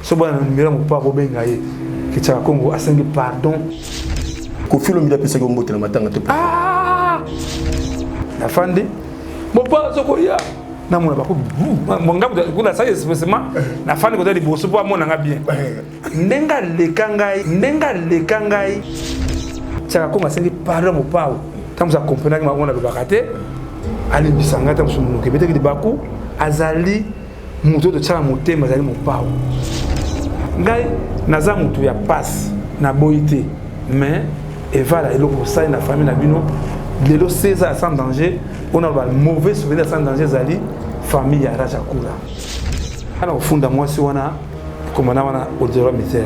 so ba numéro mo pa bobenga ye ki Chaka Congo asengi pardon ko filo mi da pesa ko mbote na matanga to na fandi mo pa so ko ya na mona ba ko mo ngam kuna sa espècement na fandi ko dali boso po amona nga bien ndenga lekangai Chaka Congo asengi pardon mo pa tamu za comprendre ma mona ba kate ali bisanga tamu sunu ke beteki baku azali muto to Chaka motema azali mo pa ngai naza mutu ya passe na boité mais evala eloko ça na famille na bino lelo César sans danger on a le mauvais souvenir sans danger zali famille ya Raja Kula ana ofunda mwasi wana komana wana odero misère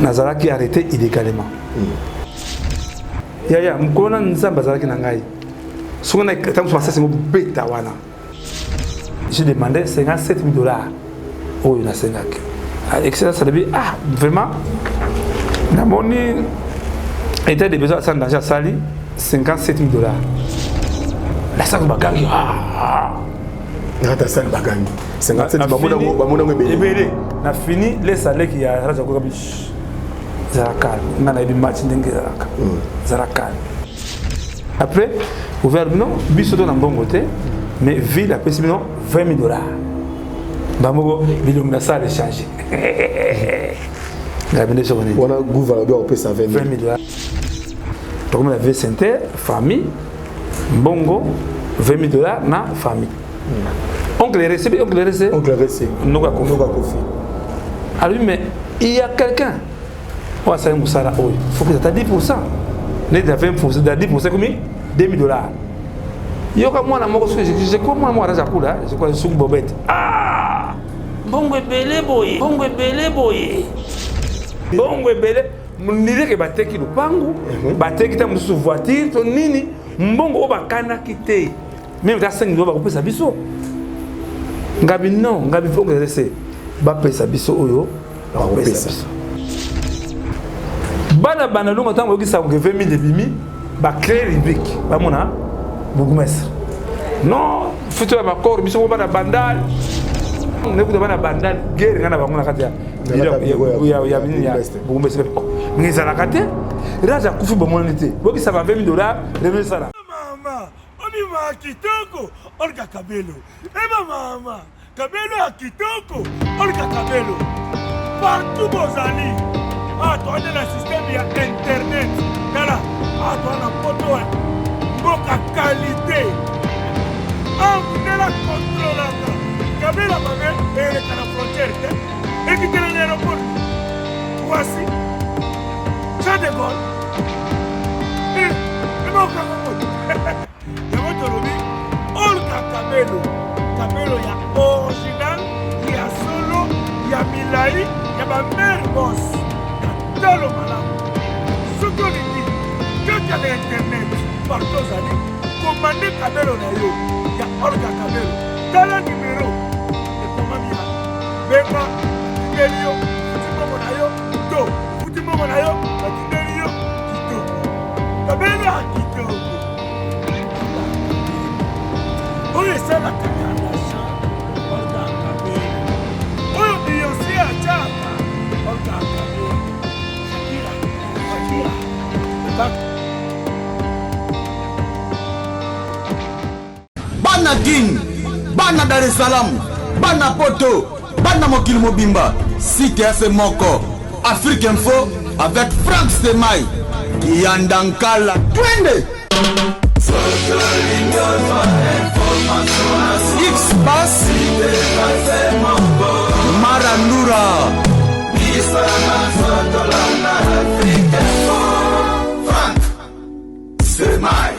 nazalaki arrêté illégalement ya mkona nzamba zalaki na ngai sona tamu sa sengo beta wana j'ai demandé $57,000 oyo na sengaki excellent ça devait vraiment na moni était de besoin sans danger sali $57,000 la sac bagangi nata sali bagangi 57 bamona ngebe na fini les salaires qui a Raja Kula bish zarakal ngana ibi match ndenge zarakal après ouvert non biso to na mbongo te mais ville a payé non $20,000 bamoko bilongo na salle changer la bine so connaît on a gouvernement doit payer ça $20,000 donc on avait santé famille mbongo $20,000 na famille oncle recevait noga kofi alors mais il y a quelqu'un on ça musala oyo faut que ça 10% les 20% de 10% combien $2,000 yoka mwana moko je crois moi Raja Kula je crois sous bobette bongo ebele boye munire ke bateki lupangu bateki ta musu voiture to nini mbongo obakana kite même ta 5 dollars ba kopesa biso ngabi non ngabi fongo rese ba pesa biso oyo ba kopesa biso bana lunga tango okisa ko 20,000 debimi ba créer rubrique ba mona bougumestre non futur ba corps biso bana bandal ne ku bana bandal guerre ngana ba mona katia ya bougumestre ngizala kate Raja kufi bomonite boki ça va $20,000 revenu ça là mama omi ma kitoko olka kabelo mama kabelo ya kitoko olka kabelo partout bozali toi on est le système ya internet kala toi na poto mboka qualité on est la contrôleur kabelo mabe et la frontière et qui est l'aéroport voici ça de gol et non Kabelo ya original ya solo ya milai ya ba mère boss talo malamu surtout les que tu internet partout zali commander Kabelo na yo ya orga Kabelo tala numéro et comment bien bema Kabelo futimo na yo to futimo na yo Kabelo kito Kabelo kito oye c'est la Bana King, Bana Dar es Salaam, Bana Poto, Bana Mokil Mobimba, Cité Moko, Afrique Info avec Frank Stemai, Yandankala, Twende. X-Bass, Maranura, Frank Stemai.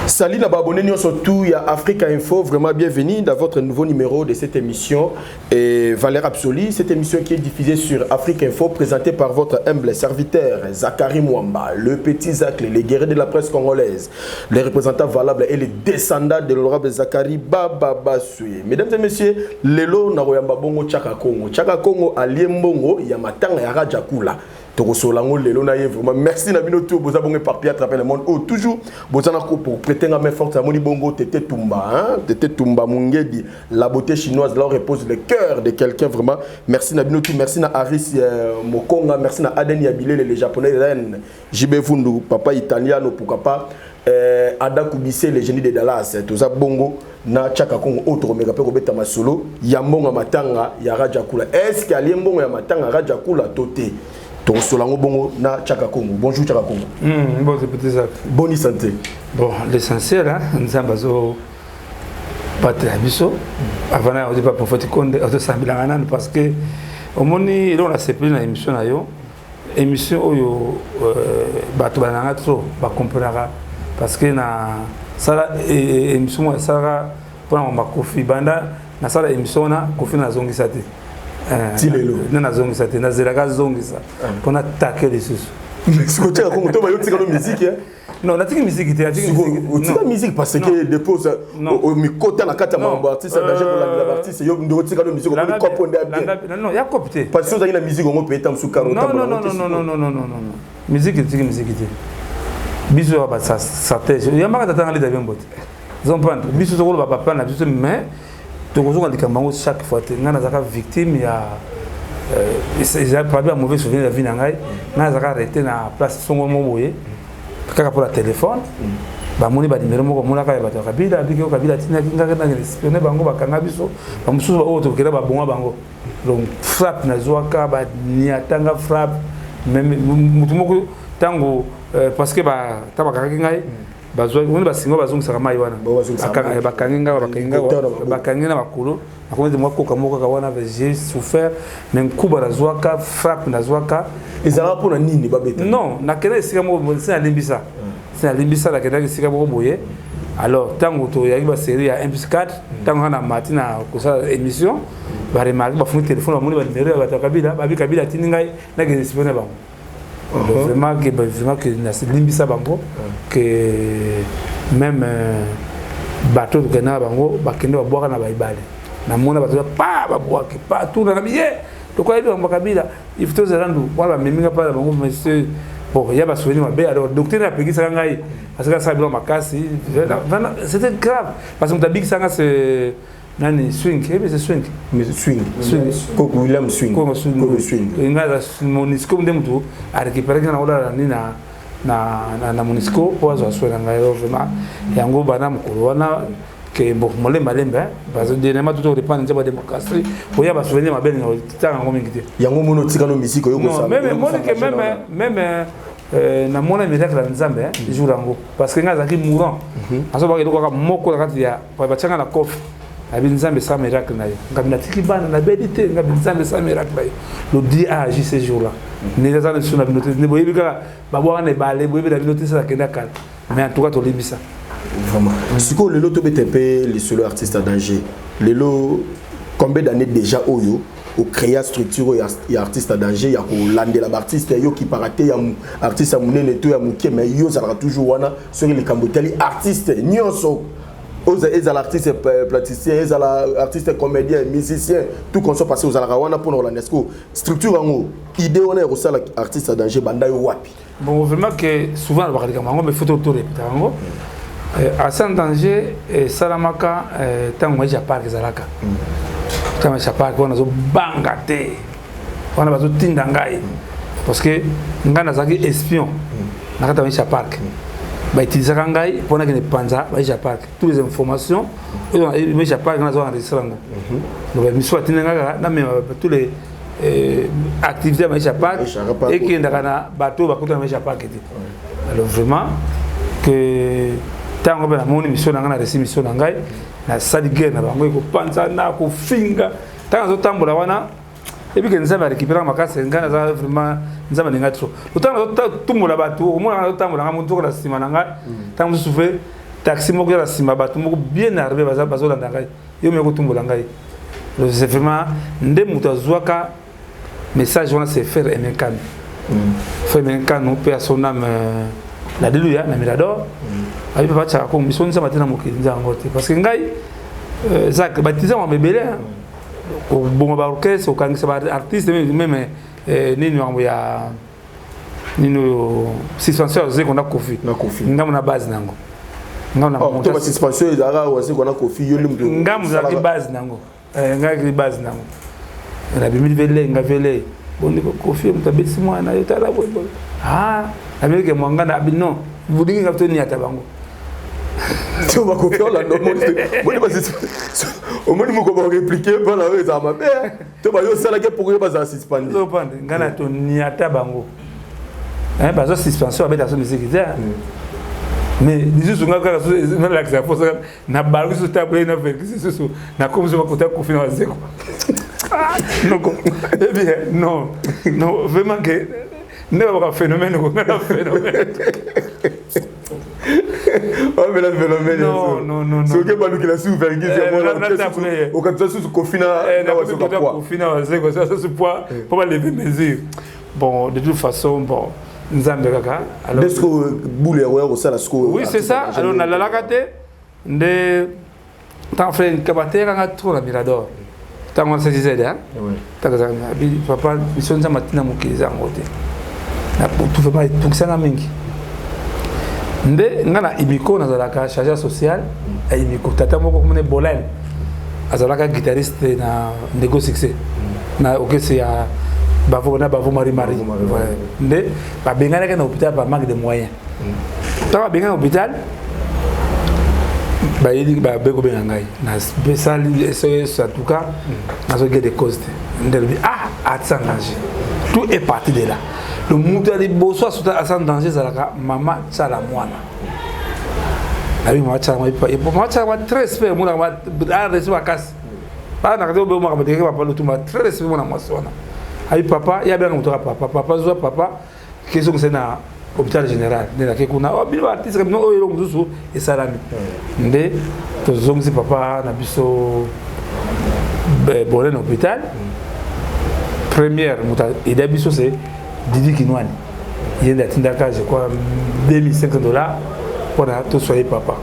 Salut la abonnés surtout à Africa Info, vraiment bienvenue dans votre nouveau numéro de cette émission et Valère Absolue, cette émission qui est diffusée sur Africa Info, présentée par votre humble serviteur Zakari Mwamba, le petit Zak, les guerriers de la presse congolaise, les représentants valables et les descendants de l'honorable Zakari Baba Basouye. Mesdames et messieurs, lelo na royamba bongo Chaka Congo. Chaka Congo allié mbongo ya matanga ya Raja Kula. tokosolango lelo na ye vraiment merci na bino tout boza bongo éparpillé à travers le monde oh toujours boza na ko pour prêter la main forte à moni bongo Tété Tumba hein Tété Tumba Mungedi la beauté chinoise là repose le cœur de quelqu'un vraiment merci na bino tout merci na Aris Mokonga merci na Aden Yabile les japonais Ren JB Fundu papa italiano pourquoi pas Ada Kubise les génies de Dallas toza bongo na Chaka Kongo autre mega pe ko beta masolo ya mbonga matanga ya Rajakula est-ce qu'il y a mbonga ya matanga Rajakula toté to solango bongo na Chaka Kongo bonjour Chaka Kongo bon c'est petit ça bonne santé bon l'essentiel hein nzamba zo patre biso avant on dit pas pour faire compte de sambila ngana parce que au moni on a sepli na émission na yo émission oyo bato bananga trop ba comprendra parce que na sala émission sala pour ma kofi banda na sala émission na kofi na zongisa te tilelo na zongisa te na zelaga zongisa pour na taquer les sous ce que tu as comme toi tu as musique non la musique te la musique parce que dépose au micro na kata mambo artiste danger pour la artiste yo ndo tika no musique on comprendre bien non ya copter parce que dans la musique on peut être en sous carreau non musique te biso ba sa tête ya maka tatanga lida bien bote ils ont pas biso to ko ba papa na biso mais to ko zo ndika mango chaque fois te ngana zaka victime ya ils ont pas bien mauvais souvenir de la vie nangai na zaka arrêter na place songo moboye kaka pour la téléphone ba moni ba numéro moko mona ka ba to kabila biko kabila tina kinga na espionner bango ba kanga biso ba mususu ba auto kera ba bonga bango donc frappe na zoaka ba niatanga frappe même mutu moko tango parce que ba tabaka ngai bazwa on ba singo bazongisa mai wana bakanginga bakangina bakulu akonde moi koka moko ka wana j'ai souffert mais kuba na zwaka frappe na zwaka ezala pona nini babeta non na kena sika mo c'est alimbisa la kena sika mo boye alors tango to ya ba série ya MP4 tango na matina ko sa émission ba remarque ba funu téléphone ba moni ba numéro ba kabila ba bi kabila tiningai na ke espionner ba vraiment que limbisa bango que même bateau que na bango bakende ba boka na baibale na mona bateau pa ba boka pa tout na bien to ko ba kabila il faut zerandu wala meminga pa bango monsieur bon il y a ba souvenir mabe alors docteur a pegui ça ngai parce que ça bila makasi c'était grave parce que tabik ça c'est nani swing c'est swing William swing ingaza monisco ndemtu a récupérer na ola na monisco pozo aswena ngayo vraiment yango bana mukuru wana ke bo molemba lemba parce que dernièrement tout dépend de la démocratie pour y a ba souvenir mabe na tanga ngomi ngite yango mono tikano musique yo ko sa même na mona miracle na nzambe jour yango parce que ngaza ki mourant aso ba ko moko kati ya ba changa na kofi abinzambe sa miracle na yo ngabina tikibana na bedite ngabinzambe sa miracle na yo le Dieu a agi ces jours là ne za na suna binote ne boyebi ka babwa na balé boyebi na binote ça kenda kala mais en tout cas to libisa vraiment siko lelo to betepe les solo artistes à danger lelo combien d'années déjà oyo au créer structure ya artiste à danger ya ko landela artiste yo qui paraté ya artiste amunene to ya muke mais yo ça toujours wana sur les kamboteli artiste nyonso aux artistes plasticiens, aux artistes comédiens, musiciens, tout qu'on soit passé aux Alarawana pour nous l'UNESCO. Structure en haut, idée on est aussi l'artiste à danger, bandayo wapi. Bon, vraiment que souvent le barrière mais faut tout répéter en haut. À sans danger, Salamaka, tant moi j'ai pas que Zalaka. Tant moi j'ai pas qu'on a zo bangate, on a zo tindangai, parce que ngana zaki espion, nakata moi j'ai pas. Bah utiliser kangai pour na que ne panza bah Japak toutes les informations mais Japak na zo enregistrer ngo donc mi soit tinanga na même tous les activités bah Japak et qui ndaka na bateau ba kota na Japak alors vraiment que tango ba moni mission na reçu mission ngai na salige na bango ko panza na ko finga tango zo tambola wana et puis que nous avons récupéré ma casse ngana za vraiment nous avons ninga trop autant tout mola batu au moins autant mola ngamuntu la sima nanga tant souffre taxi moko la sima batu moko bien arrivé bazo la ngai yo me ko tumbola ngai c'est vraiment ndé muta zwaka message on c'est faire aimer kan faire aimer kan on peut à son âme la déluya na mirador abi papa cha ko mission ça matina mokinza ngote parce que ngai zak baptisé on bébé bon ba orchestre au kangisa ba artiste même nini wangu ya nino suspension zé qu'on a Kofi na Kofi ngamu na base nango ngamu na monta to suspension ezara wase qu'on a Kofi yo limdo ngamu za ki base nango ngamu ki base nango na bimi vele ngavele bondi Kofi mutabesi mwana yo tala bo ah ameke mwanga na abino budingi ngaptoni atabango tu vas copier la norme moi au moins nous comment répliquer par la raison ma mère tu vas yo sala que pour yo ba suspendre zo pande ngana to ni atabango ba zo suspension avec la sécurité mais disons que ngaka na l'accès pour ça na balu sur table na fait c'est na comme je vais côté Kofi na zeko non eh bien non vraiment que ne va pas phénomène oh mais le phénomène non c'est que balu qui la souffre qui c'est moi au quand ça sous Kofina na wa soka quoi Kofina zeko ça ce poids pour pas lever mesure bon de toute façon bon nzambe kaka alors est-ce que boule au ça la sco oui c'est ça alors na la kate de tant frère kabatera nga trop la mirador tant on se disait hein oui takaza papa bisonza matina mukiliza ngote na tout fait pas tout ça na mingi nde ngana imiko na zalaka chargeur social et imiko tata moko comme Bolène azalaka guitariste na Nego Succès na OK c'est à bavo Marie nde ba bengana na hôpital ba manque de moyens ta benga na hôpital ba yeli ba beko benga ngai na spécial SOS en tout cas na so des causes nde à sans danger tout est parti de là le monde a des beaux soins sans danger zalaka mama tsala mwana abi mama tsala et pour moi ça va très respect mona va recevoir casse pas na ko be mo ka ba papa le tout ma très respect mona mwasona abi papa ya bien moto papa zo papa keso c'est na hôpital général de la kekuna oh bilo artiste comme no yo mususu et salami nde to zongi papa na biso Bolène hôpital première muta et d'habiso c'est Didi Kinwani il y a tindaka je crois $2500 pour tout soyez papa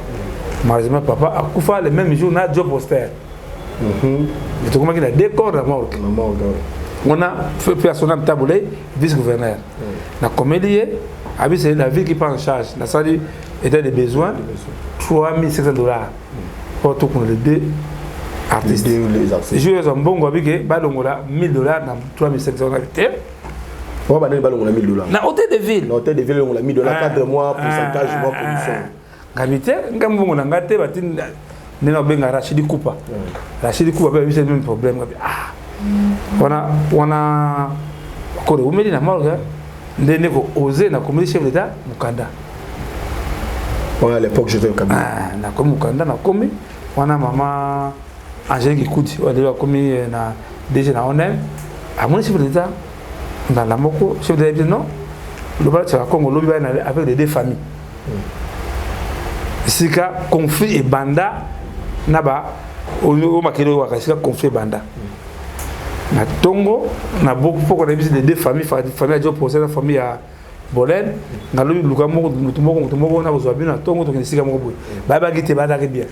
malheureusement papa a kufa le même jour na job poster je te comment qu'il a décor la mort on a fait personnel taboulé vice-gouverneur la comédie c'est la ville qui prend en charge la salle était des besoins $3500 pour tout pour les deux artistes je suis un bon gars qui ba dongola $1000 dans $3500 habité on va donner $1000 na hôtel de ville on l'a $1000 4 mois pourcentage mois commission ngabité ngambongo na ngate batin nena benga Rachidi Kupa ba c'est le même problème on a kore umeli na malga ndene ko oser na comme chef d'état Mukanda à l'époque j'étais au Kabila na comme Mukanda na comme on a maman Angélique Koudi on a comme na déjà na on aime à mon chef d'état dans la moko chef d'état non le bas ça Congo lobby avec les deux familles sika conflit et banda naba o makelo wa sika conflit banda na tongo na beaucoup pour qu'on ait visité des familles à Joe Procès la famille à Bolène na lobby luka moko mutumoko na kozwa bino na tongo to sika moko boy ba ba gite ba da bien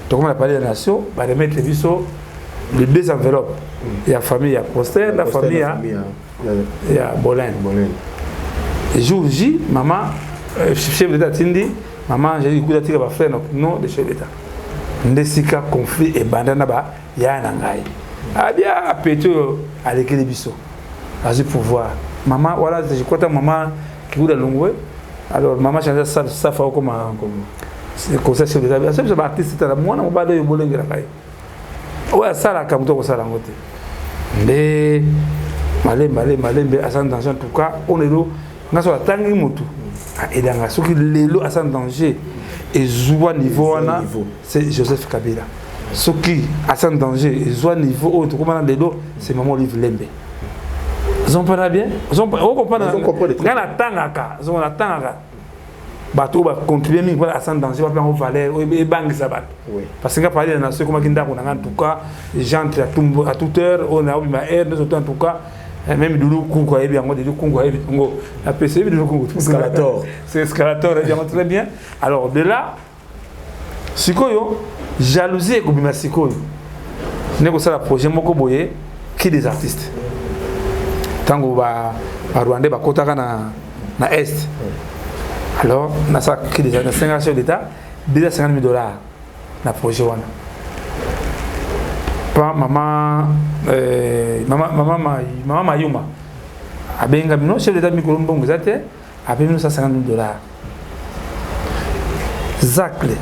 to comme on a parlé de la nation ba remettre biso les deux enveloppes il y a famille à Procès la famille à Bolène et jour J maman chef d'état tindi maman j'ai dit que tu vas faire non de chef d'état ndesika conflit et bandana ba ya na ngai abia apeto avec les biso as pouvoir maman voilà je crois ta maman qui voulait longwe alors maman change ça fa comme c'est conseil chef d'état c'est un artiste ta mwana mobado yo bolengera kai ouais ça la kamuto ko ça la ngote mais malembe asan danger en tout cas on est là ngaso tangi mutu et dans ce qui lelo asan danger et joua niveau wana c'est Joseph Kabila ce qui asan danger et joua niveau autre comment dans lelo c'est maman Olive Lembe ils ont pas bien ils ont comprendre ngana tangaka ils ont tangaka bato ba contribuer mingi pour asan danger ba plan valeur et bangi sabat parce que parler dans ce comment kinda ko en tout cas les gens à toute heure on a ma air en tout cas même du coup quoi et bien moi du coup quoi ngo la PC du coup escalator c'est escalator très bien alors de là sikoyo jalousie ko bima sikoyo neko sala projet moko boye qui des artistes tango ba Rwanda ba kotaka na est. Alors na ça qui déjà na 5 chef d'état déjà $50 000 na projet wana. Pa maman Mayuma abenga bino chef d'état mikolo mbongo zate ape bino $150 000. Zakle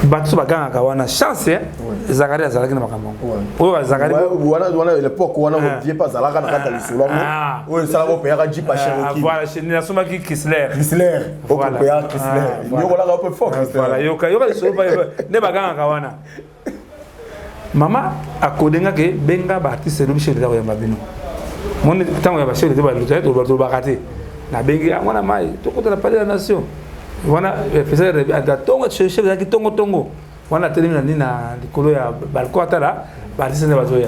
Batsu baganga wana chance Zakari azalaki na makambo. Oyo Zakari wana l'époque wana on pas zalaka na kata lisolo. Oyo sala ko payaka Jeep à Cherokee. Voilà, chez ni nasoma ki Chrysler. Au payaka Chrysler. Yo la ko fort. Voilà, yoka lisolo pa ne baganga wana. Mama akodenga ke benga ba artiste no bishé ya mabino. Mon tango ya ba chef de ba lutai to bakate. Na bengi amona mai to ko na parler la nation. Wana pesa da tongo chef ya tongo wana termina ni na likolo ya balcon atala artiste ne bazoya.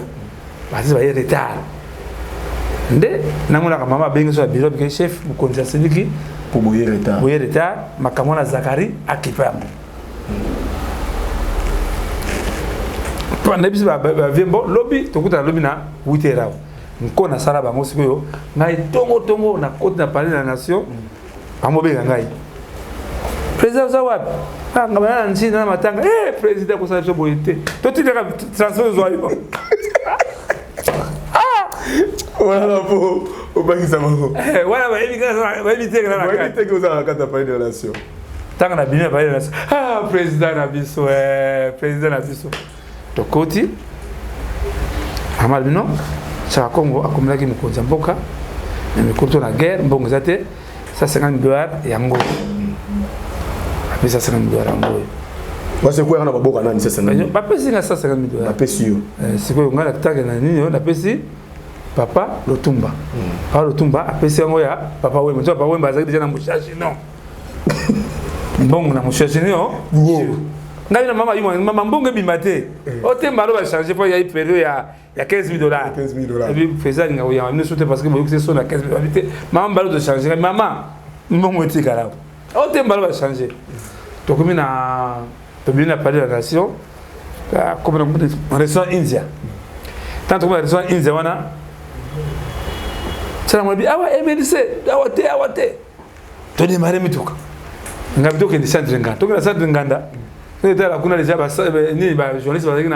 Artiste ba retard. Nde namona ka mama bengi so ya bureau ke chef mu konza siliki pour boyer retard. Boyer retard makamona Zakari akipa. Pendant bis ba vembo lobby to kuta lobby na 8h. Nko na sala bango sikoyo ngai tongo na côte na parler la nation amobe ngai. Président Zawad ngabana nchi na matanga président ko sa so boyete. To tileka transfer zo ayo. Voilà pour au bangi ça mango. Voilà ba éviter que ça quand parler de la nation. Tanga na bino parler de la nation. Président na biso président na biso. To koti amal bino cha Congo akomlaki mukonza mboka na mikoto na guerre mbongo zate $150 yango apesa $150 yango wase kwa na baboka nani $150 ba pesi na $150 ba pesi yo siko ngala kitaka na nini na pesi papa Lotumba papa Lotumba apesi yango ya papa Wemba papa Wemba azaki déjà na mushashi non mbongo na mushashi non ngai na mama mbongo bimate otemba lo ba changer pour y a période ya $15 000 et puis faisait nga oya ne sauter parce que vous que son à $15 000 maman balo de changer maman mbongo etikala otemba lo ba changer to comme na to bien parler de la nation comme on restaurant India tant que restaurant India wana sala mo bi awa MDC awate to démarrer mituka ngabito ke centre nganda to ke centre nganda la kuna déjà ni ba journaliste bazaki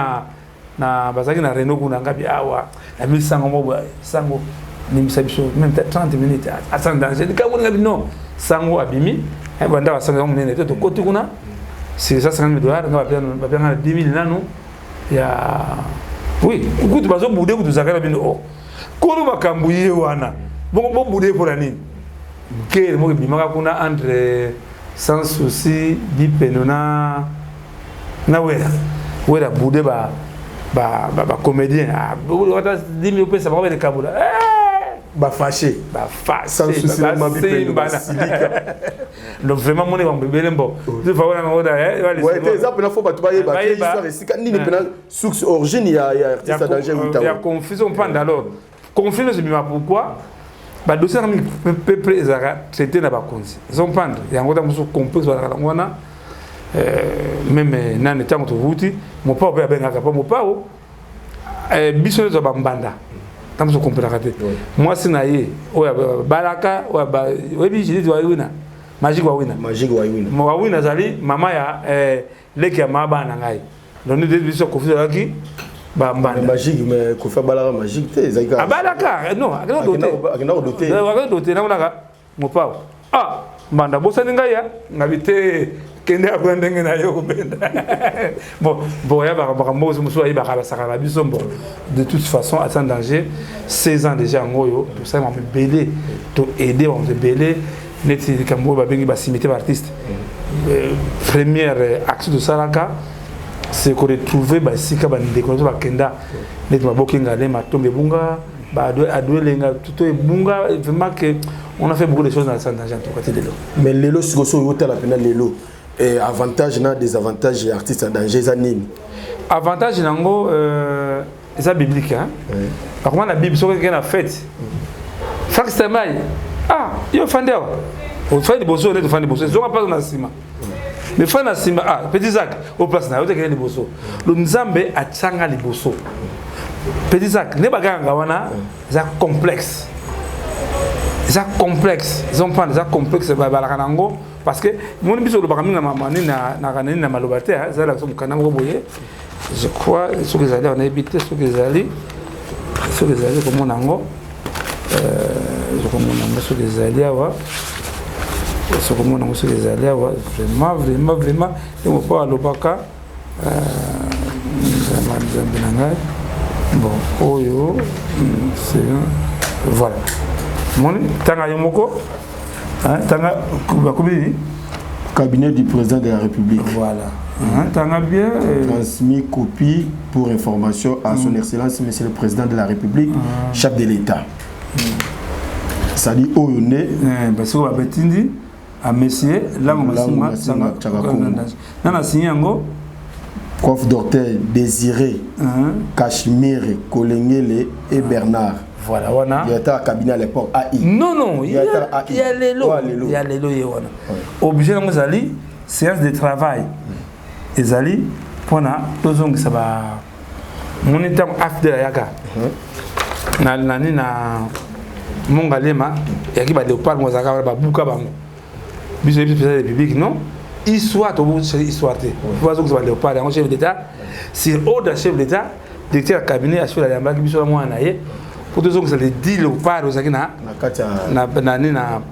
na bazaki na Renault kuna ngapi awa na 1100 mo sango ni misabiso même 30 minutes à sans danger dikamu ngapi non sango abimi banda basanga munene to koti kuna c'est $150 000 ngaba pia na 10 000 nanu ya oui kutu bazo bude kutu zakara bino oh kono makambuye wana bongo bude pour nini ke mo bimaka kuna entre sans souci bipenona na wera bude ba comédien wata 10 000 pesa ba de kabula ba fâché sans souci ma bipe donc vraiment mon est bébé mbo tu vas voir ngoda ouais tes exemple na faut ba tubaye ba histoire esika nini pena source origine ya artiste danger il y a confusion pendant alors confusion c'est bien pourquoi ba dossier na peuple ezaka traité na ba konzi ils ont prendre ya ngoda muso complexe ba ngwana même nane tango to vuti mo pa obe benga ka pa mo pa o biso zo bambanda tango so comprendre kate moi sinaye o balaka o ba webi jidi wa wina magique wa wina mo wa wina zali mama ya leki ya maba na ngai donc nous biso ko fisa ki bambanda magique mais ko fa balaka magique te zaika balaka non akena doté na ngaka mo pa mbanda bosani ngai ya ngabite kende akwendenge na yo kubenda bon ya ba mbozo muso ayi ba sakala biso bon de toute façon à sans danger 16 ans déjà ngoyo tout ça m'a belé to aider on te belé neti kambo ba bengi ba simité artiste première action de Salaka c'est qu'on retrouver ba sika ba ndeko ba kenda neti ba bokinga le matombe bunga ba adwe lenga tout e bunga vraiment que on a fait beaucoup de choses dans le centre d'argent côté de l'eau. Mais l'élo c'est aussi hôtel appelé l'élo et avantage na désavantage artistes en danger ça nini. Avantage nango ça biblique hein. Par contre la Bible sur quelqu'un a fait. Frank Stemai yo fandeo. On fait des bossos les faire des bossos. Ils ont pas dans ciment. Mais faire dans ciment petit Zach au place na yo te des bossos. Le Nzambe a tsanga les bossos. Petit Zach ne baganga wana za complexe. ça complexe, ils ont pas ça complexe parce que mon biso le bakami na malobate ça la so kana boye je crois ce que les allez on a évité ce que les allez comme on ango je comprends ce que les allez avoir ce que mon ango ce que les allez avoir vraiment et on pas le baka bon oyo c'est voilà mon tanga yomoko tanga cabinet du président de la République. Voilà. Tanga bien transmis copie pour information à son excellence monsieur le président de la République, chef de l'État. Ça dit oyone parce que abetindi à monsieur là on m'a signé ngo coiffe d'orteil Désiré Cachemire Kolengele et Bernard. Voilà, voilà. Il y a un cabinet à l'époque AI. Non, il y a les lots. Il y a les lots. Obligé de nous aller, séance de travail. Les alliés, pour nous, tous on ça va. Mon état after la yaka. Na mon galema, il y a qui va léopard, moi zaka va bouka bango. Bisous les publics non. Histoire, au bout de histoire. Vous voyez que ça va léopard, un chef d'État. C'est au chef d'État, directeur cabinet à la yamba qui bisous la moi naïe. Pour deux ans que ça les dit le par aux na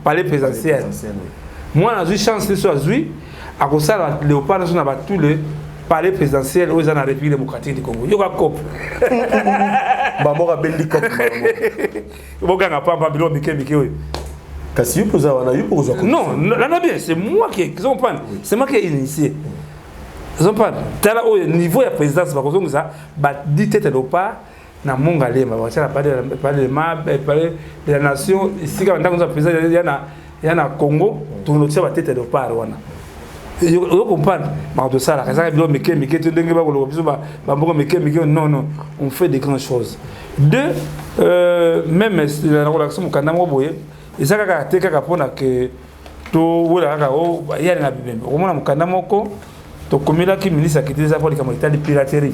palais présidentiel. Moi j'ai eu chance de soit joué à cause ça léopard nous a tous les palais présidentiel aux en République démocratique du Congo. Yo ka cop. Ba mo ka bendi cop. Bo ka pas pas bilo mike oui. Kasi yo posa wana yo posa. Non, là bien, c'est moi qui comprends. C'est moi qui ai initié. Ils ont pas tel niveau de présidence par contre ça ba dit tête léopard na monga lema ba parler de la nation ici quand on a président il y a Congo tout notre ba tête de part wana yo comprendre ba de ça la ça bilo meke tu ndenge ba ko biso ba mboko meke non on fait des grandes choses deux même la relation mukanda mo boye ezaka ka teka ka pona que to wala ka o ya na bibembe o mona mukanda moko to komila ki ministre akiti za pour les commodités de piraterie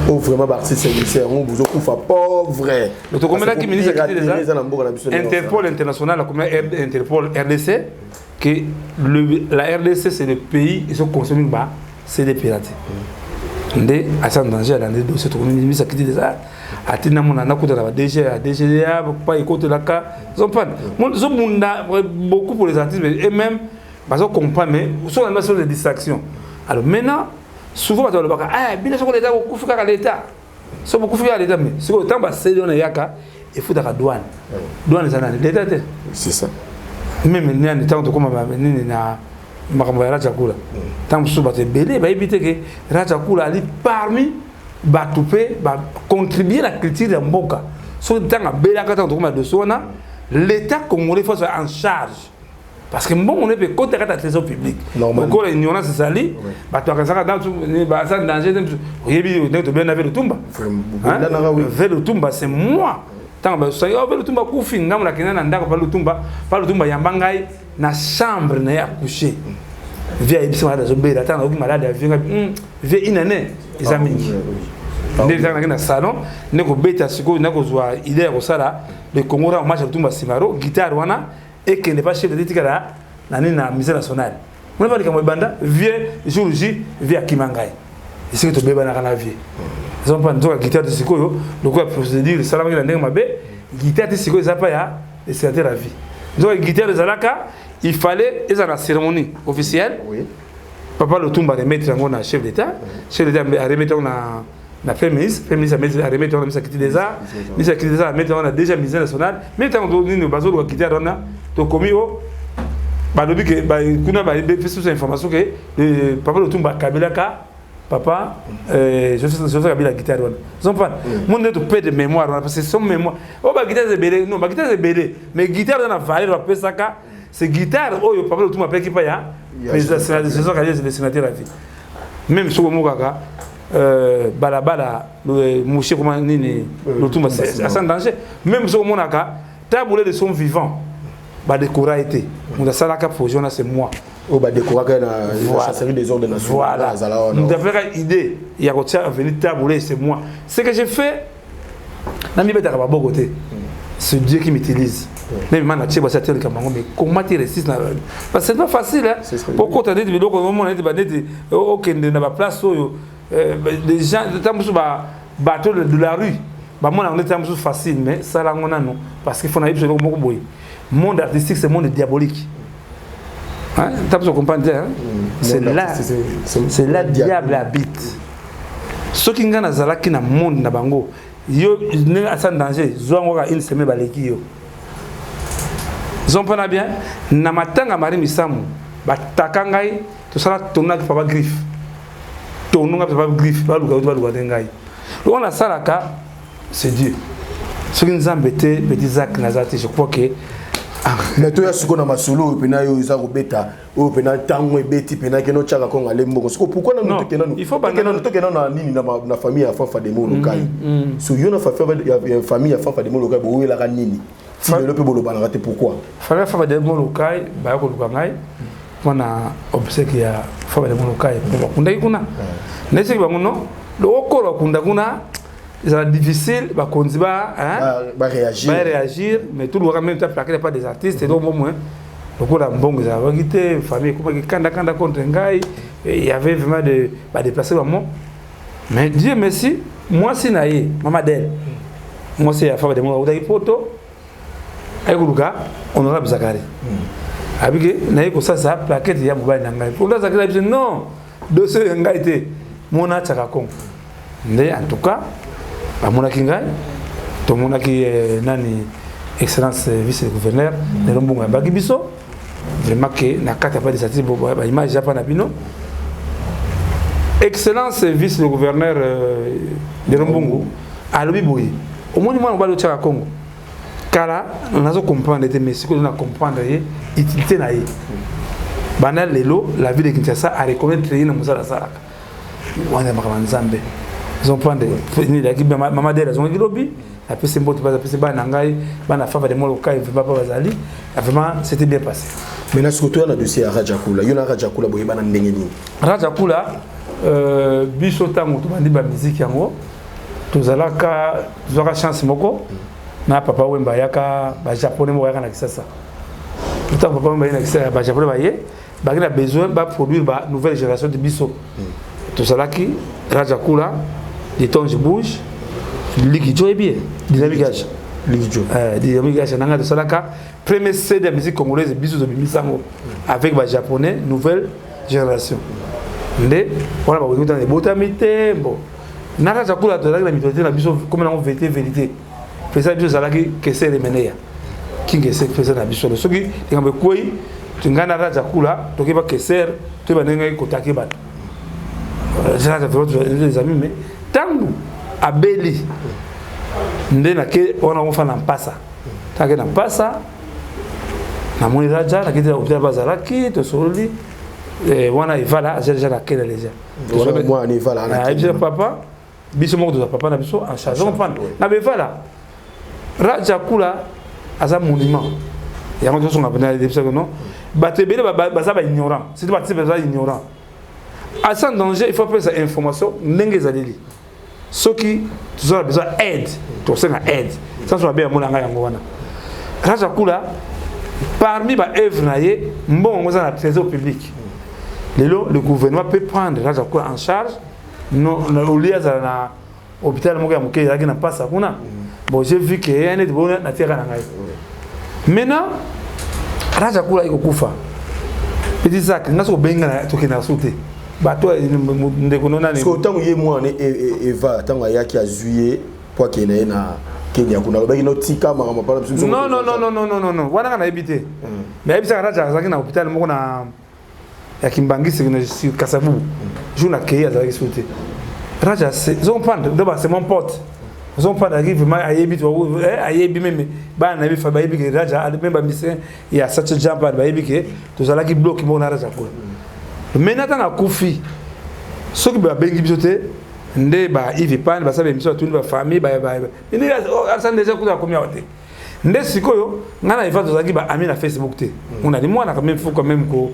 oh vraiment parti c'est on vous occupe pauvre le commandant qui ministre Interpol international la commandant Interpol RDC que la RDC c'est le pays ils sont consommés bas c'est des pirates ndé à sans danger dans les dossiers to community ministre qui dit ça atina mona na kuta la DGA pas écouter la cas ils ont pas beaucoup pour les artistes et même parce qu'on comprend mais sur la sur des distractions alors maintenant souvent dans le bac bien sûr l'État beaucoup faire à l'État so beaucoup faire à l'État mais c'est autant bah c'est dans yaka il faut la douane ça l'État c'est ça même ni en temps de comme ni na makambo ya Rachakula tant so baté belé ba éviter que Rachakula ali parmi ba toupé ba contribuer à la culture de mboka so tant belé ka tant de comme de sona l'État congolais faut en charge. Parce que bon, on est côté de la trésor public. Encore l'ignorance c'est sali. Bah tu as ça dans ça danger. Oui, tu bien avec le Tumba. Avec le Tumba, c'est moi. Tant bah ça y a le Tumba kufi ngam la kina ndako pas le Tumba yambangai na chambre na ya coucher. Via ibisi malade zobela tant oki malade via inane examine. Ndé dans na salon, neko beta siko neko zwa idée ko sala le Congo ra match le Tumba Simaro, guitare wana et qui n'est pas chef de l'État là, na musée nationale. On va dire que banda vient jour J via Kimangai. Ici que tu bébé na la vie. Ils ont pas de guitare de sikoyo, le quoi procédure salam la ndenge mabe, guitare de sikoyo ça pas ya et c'est la vie. Donc guitare de Zalaka, il fallait ils la cérémonie officielle. Oui. Papa le Tumba remettre en na chef d'État, chef d'État a remettre na premier ministre a remettre on a quitté des arts, ministre a quitté des arts, mettre on a déjà musée national, mais tant on nous bazo de guitare on a to komi o ba lobi ke ba kuna ba fait sous information que papa le Tumba Kabila ka papa je sais Kabila guitare on sont pas mon de perdre de mémoire parce que son mémoire oh ba guitare c'est belé non ba guitare c'est belé mais guitare dans la valeur pe saka c'est guitare oh papa le Tumba pe ki pa ya mais c'est le sénateur la vie même sur mo kaka balabala le mouché comment nini le Tumba c'est sans danger même sur mon aka taboulé de son vivant. Bah décorer été on a ça la cap fusion c'est moi oh bah décorer la chasserie des ordres nationaux voilà nous avons une idée il y a à venir tabouler c'est moi ce que j'ai fait n'a mis pas de côté c'est Dieu qui m'utilise même maintenant tu vois ça tient le camarade mais comment tu réussis parce que c'est pas facile hein pourquoi tu as dit donc au moment où on est OK n'a pas place les gens tant sur bateau de la rue bah moi on est tant facile mais ça là on a non parce qu'il faut naïf sur beaucoup boy monde artistique c'est monde diabolique hein tu peux comprendre hein c'est là diable habite ce qui ngana zalaki na monde na bango yo ne asa danger zongoka une semaine baleki yo zompana bien na matanga mari misamu bataka ngai to sala tonna ki papa griffe tonunga papa griffe baluka ngai on a salaka c'est Dieu ce qui nous embêtait petit Zach Nazati je crois que mais toi siko na masolo pena yo za robeta o pena tango ebeti pena ke no chaka ko ngale mboko siko pourquoi na mutu ke nanu il faut pas ke nanu to ke nanu na nini na famille ya Fafa de Molo kai so yo na famille ya Fafa de Molo kai bo wela ka nini si le pe bolo bana te pourquoi Fafa de Molo kai ba ko luka ngai wana obseki ya Fafa de Molo kai ko kunda kuna nese ba ngono lo okolo kunda kuna c'est difficile bah konziba hein bah réagir mais tout le monde même plaqué pas des artistes et donc au moins donc on a bon ça va quitter famille comme kanda contre ngai il y avait vraiment de bah déplacer vraiment mais Dieu merci moi c'est naïe maman d'elle moi c'est à faire des mots ou des photos avec Luka honorable Zakari avec naïe comme ça plaquette il y a mobile ngai pour là Zakari dit non de ce ngai était mon achakakon mais en tout cas Amona Kingai, tout le monde qui nani excellence vice-gouverneur de Lombunga Bagibiso, vraiment que na carte pas de statistiques ba image japonais bino. Excellence vice-gouverneur de Lombungu à Lobiboui. Au moins on va le tchaka Congo. Car on a comprendre des messieurs qu'on a comprendre utilité na yi. Banal lelo la ville de Kinshasa a reconnaître na musala salaka. Wana makanzambe. Ils ont pris des maman d'elle, ils ont dit lobby, après c'est bon, tu vas appeler c'est banangai, bana Fafa de Molo kai, va pas bazali, vraiment c'était bien passé. Mais là ce que tu as dossier à Rajakula, il y a Rajakula boye bana ndengeni. Rajakula biso tango to bandi ba musique yango, tozalaka chance moko na papa wemba yaka ba japonais mo yaka na kisasa. Tout papa wemba na kisasa ba japonais ba ye, ba a besoin ba produire ba nouvelle génération de biso. Tozalaki Rajakula les tonges bougent, Ligijo est bien, dynamigage. Dynamigage, nanga de Salaka, premier CD de musique congolaise, bisous de Bimisango, avec les japonais, nouvelle génération. Mais, on a beaucoup de botamité, bon. Nara Jakula, tu as la mythologie, la bisous, comme on vérité, vérité. Président bisous Salaki, que c'est les menées. Qui est ce président la bisous? Ce qui est un peu quoi, tu as Nara Jakula, tu as que c'est, tu as un kotaki bat. Les amis, mais tangu abeli ndena ke ona ofa na mpasa take na mpasa na moni raja na kiti hôpital bazalaki to sololi wana ivala déjà la kele déjà moi ni vala na ai papa biso moko de papa na biso en charge on prend na bevala raja kula aza monument ya ngo so ngapena de biso non batebele baza ba ignorant c'est pas baza ignorant à sans danger il faut prendre cette information ndenge zaleli ceux qui ont besoin d'aide, tu sais aide. Ça soit bien mon langage ngwana. Raja Kula parmi les œuvres naie, bon on a trésor public. Le gouvernement peut prendre Raja Kula en charge. Non, au lieu à l'hôpital moka moka il n'a pas ça kuna. Bon j'ai vu que y a une bonne na terre na ngai. Maintenant Raja Kula iko kufa. Petit sac, ngaso benga to kina sauter. Bato ndekonona ni ko tango ye moi eva tango ayaki azuye pour qu'il ait na Kenya kuna lobaki no tika makama pala biso non wana na ebité mais ebisa kana za na hôpital moko na ya Kimbangisi na Kasavu jour na Kenya za sauter raja c'est on prend c'est mon pote on prend arrive vraiment ayebi to ayebi même ba na bi fa ba yebi que raja même ba mission ya sacha jamba ba yebi que to zala ki bloc mo na raja ko maintenant dans la Koufi, ceux qui ont béni bisoté, ndé ba Yves Pan, ba sabe mission toute la famille, ba il y a Arsène déjà qu'on a combien de temps. Ndé sikoyo, ngana ifa tozaki ba ami na Facebook té. On a dit moi na quand même faut quand même ko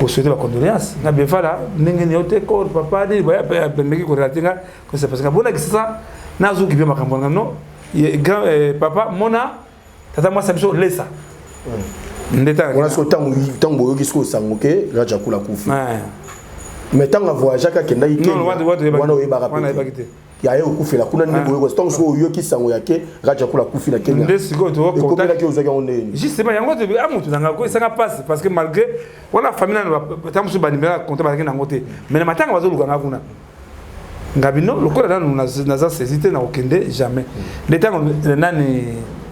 souhaiter la condoléance. Na befa là, ndenge ni oté ko papa dit ba meki ko relatinga que c'est parce que bona que ça na zo ki bien makambo non. Grand papa mona tata moi ça biso lesa ndeta on a ce temps boyo qui se sangoke Raja Kula kufi mais tant voyage ka kenda ike non wana oyeba rapide ya yo kufi la kuna ndebo yo tant so yo ki sango yake Raja Kula kufi na Kenya ndesiko to contact ki ozaka onene justement yango to amutu nanga ko ça passe parce que malgré wana famille na tamusu banimera compter ba kena ngote mais na matanga bazoluka ngakuna ngabino lokola nanu naza saisité na okende jamais ndeta nani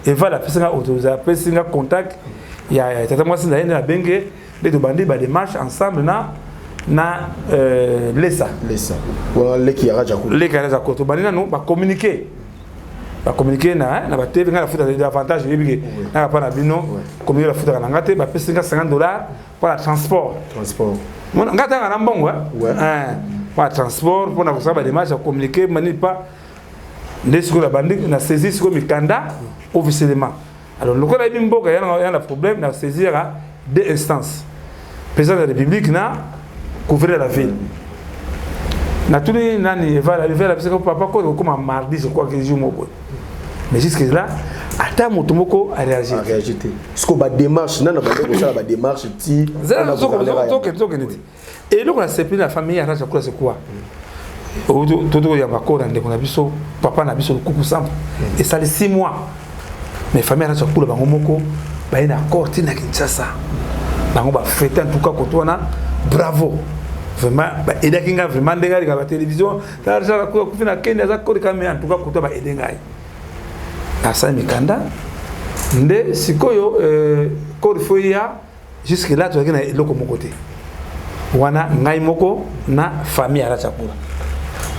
eva la pesa autorisation pesa contact ya tata moi sinda na benge de bandi ba démarche ensemble na lesa voilà leki ya Raja Kula leki ya Raja Kula to bandi nanu ba communiquer na ba TV ngala futa des avantages yebike na pa na bino communiquer la futa na ngate ba pesa $50 pour le transport mon ngata na mbongo pour le transport pour na kusaba démarche communiquer mani pas ndesiko la bandi na saisir siko mikanda officiellement. Alors, le cas de il y a un problème de saisir à deux instances. Le président de la République n'a couvert la ville. Naturellement, il va la ville papa comme mardi, je crois que jour mais jusque là, attends mon tomoko a réagi. Ce qu'on va démarche, non, on va démarche ti. Et donc on a séparé la famille à Raja Kula c'est quoi? Todo ya bakora ndeko na biso, papa na biso kuku sample. Et ça les 6 mois. Mais famille Raja Kula bango moko ba ina accord tina Kinshasa. Bango ba fêter en tout cas kotwana bravo. Vraiment ba edakinga vraiment ndenga ka ba télévision, ta Raja Kula kufina Kenya za kodi kama en tout cas kotwa ba edenga. Asa mikanda nde sikoyo kodi foya jusque là tu as na eloko moko te. Wana ngai moko na famille Raja Kula.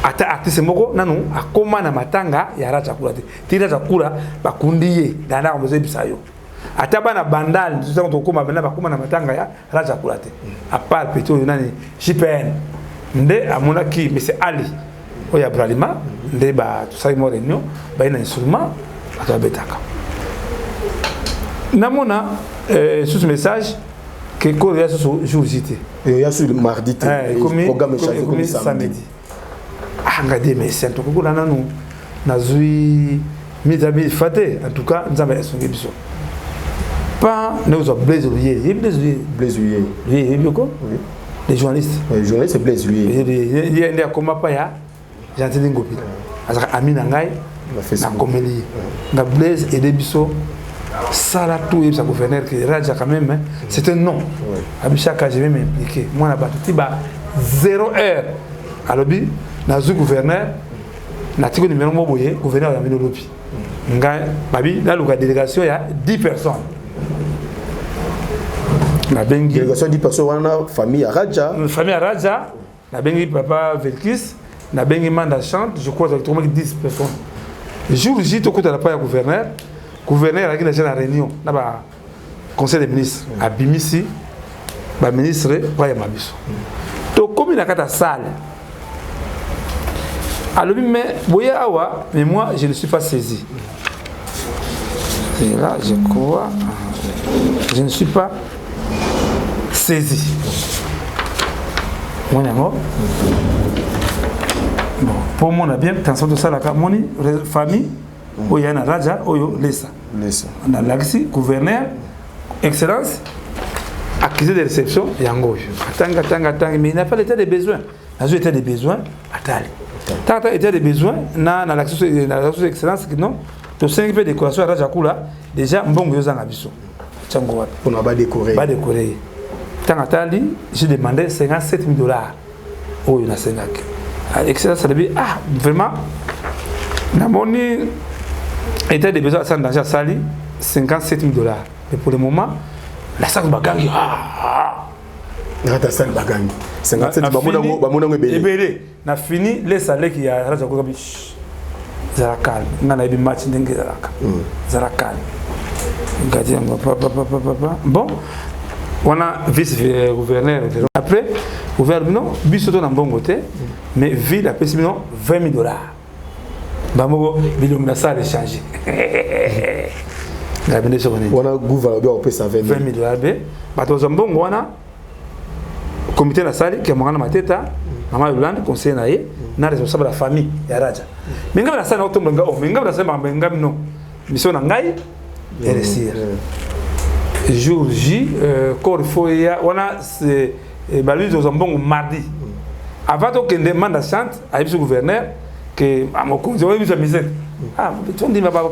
Ata artiste moko nanu akoma na matanga ya Raja Kula te. Tira Raja Kula bakundiye dana ko mzebi sayo. Ata bana bandal tuzanga to koma bana bakoma na matanga ya Raja Kula te. A part peto nani JPN. Nde amona ki monsieur Ali oya Bralima nde ba to sai mo réunion ba ina instrument ata betaka. Namona sous ce message que ko ya sur jour jité. Il y a sur le mardi programme samedi. Regardez, mais c'est un truc que nous avons mis à fêter. En tout cas, nous avons essayé de pas nous avons Blaise Louyer. Blaise Louyer. Les journalistes. Les journalistes, c'est Blaise Louyer. Il y a comme pas ya. J'ai entendu une copine. Ami Nangai. Na Comélie. Na Blaise et Debiso. Ça là tout ça gouverneur qui Raja quand même. C'est un nom. Abishaka je vais m'impliquer. Moi na battu 0 heure. Alors bi na zu gouverneur na tiko numéro moboye gouverneur ya minolopi nga babi na luka délégation ya 10 personnes na bengi délégation 10 personnes wana famille Raja na bengi papa Velkis na bengi Manda Chante je crois exactement 10 personnes jour J to kota la pa ya gouverneur a qui na réunion na ba conseil des ministres a bimisi ba ministre pa ya mabiso to comme na kata salle. Alors, mais moi, je ne suis pas saisi. Et là, je crois, je ne suis pas saisi. Bon, pour moi, on a bien pensé de ça, la famille, où il y a un Raja, où il y a Lesa. On a l'axi, gouverneur, excellence, accusé de réception, et en gauche. Mais il n'a pas l'état des besoins. Il n'a pas l'état des besoins, attendez. Tant qu'il y a des besoins, dans l'action d'excellence, non, tu sais que les décorations à Raja Kula, déjà, bon, ils ont abisso. On n'a pas décoré. Pas décoré. Tant que j'ai demandé $57 000. Oh, il y a 5 ans. Excellence, ça veut dire, ah, vraiment, la monnaie était des besoins à danger à Sali, $57 000. Mais pour le moment, la salle bagangi, Rata salle bagangi. 57 na fini les salaires qui a Raja Kula zara calme ngana bi match ndenge zara calme ngati papa bon on a vice gouverneur après gouverneur biso na mbongo te mais ville a payé $20 000 bamoko bilongo na salle échanger la bende so on a gouverneur a payé ça $20 000 be bato zambongo wana comité na salle qui a mangana mateta Maman Yolande conseiller naé na responsable de la famille ya Raja. Mais ngam na sana otombo nga o, mais ngam na sana mbengam no. Mission na ngai réussir. Jour J, quand il faut y on a c'est balu dans un bon mardi. Avant que demande à chante à le gouverneur que à mon conseil on a mis ça. Ah, tu dis ma pas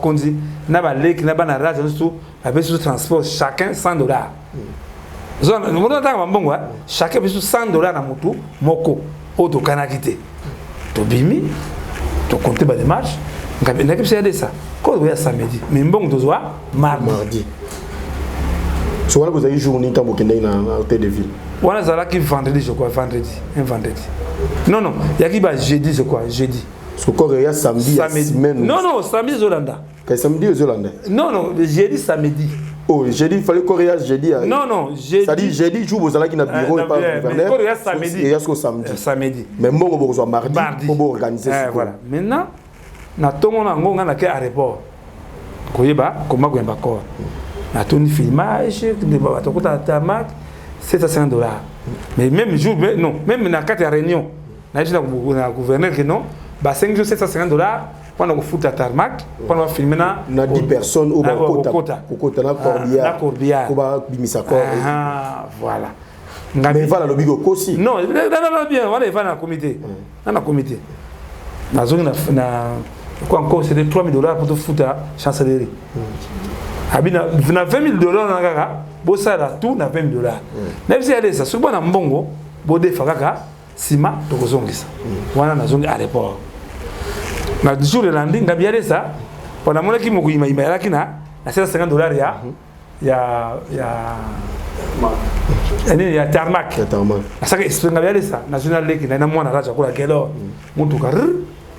conseil, na ba lek na ba na rage tout avec ce transport chacun $100. Zone nous on tanga mbongo chacun biso $100 na moto moko auto kanakité. To bimi to compter ba démarche ngabe na kipsa de ça. Quand on est samedi mais mbongo to zoa mardi. So vous avez journée dans l'hôtel de ville. On a zala qui vendredi je crois vendredi. Non il y a qui va jeudi je crois jeudi. Parce que il y a samedi semaine. Non samedi Zolanda. Que samedi Zolanda. Non jeudi samedi. Oh jeudi il fallait Coréa jeudi. Non jeudi. Ça dit jeudi jour vous allez qui na bureau et pas gouverneur. Coréa samedi. Il y a ce samedi. Samedi. Mais bon on va mardi pour organiser ça. Voilà. Maintenant na tongo na ngonga na ke aéroport. Koyeba comment ko yamba ko. Na toni filmage de bato ko ta marque $750. Mais même jour non, même na carte réunion. Na dit na gouverneur que non, ba 5 jours $750 pendant qu'on fout à tarmac, pendant filmer na 10 personnes au Kota na Corbière. Ko ba bimisa ko. Ah voilà. Mais voilà le bigo aussi. Non, bien, voilà, il va dans le comité. Dans le comité. Na zone na quoi encore c'est $3000 pour te foutre à chancellerie. Abina na $20,000 na kaka bossa la tout na $20,000. Même si elle est ça souvent na mbongo bo defa kaka sima to kozongisa. Wana na zongi à l'aéroport. Na jour le lundi ngabi ale ça pendant mon qui moko ima ya kina na $750 ya ya tarmac. Saka ngabi ale ça national leki na mwana raja kula kelo muntu ka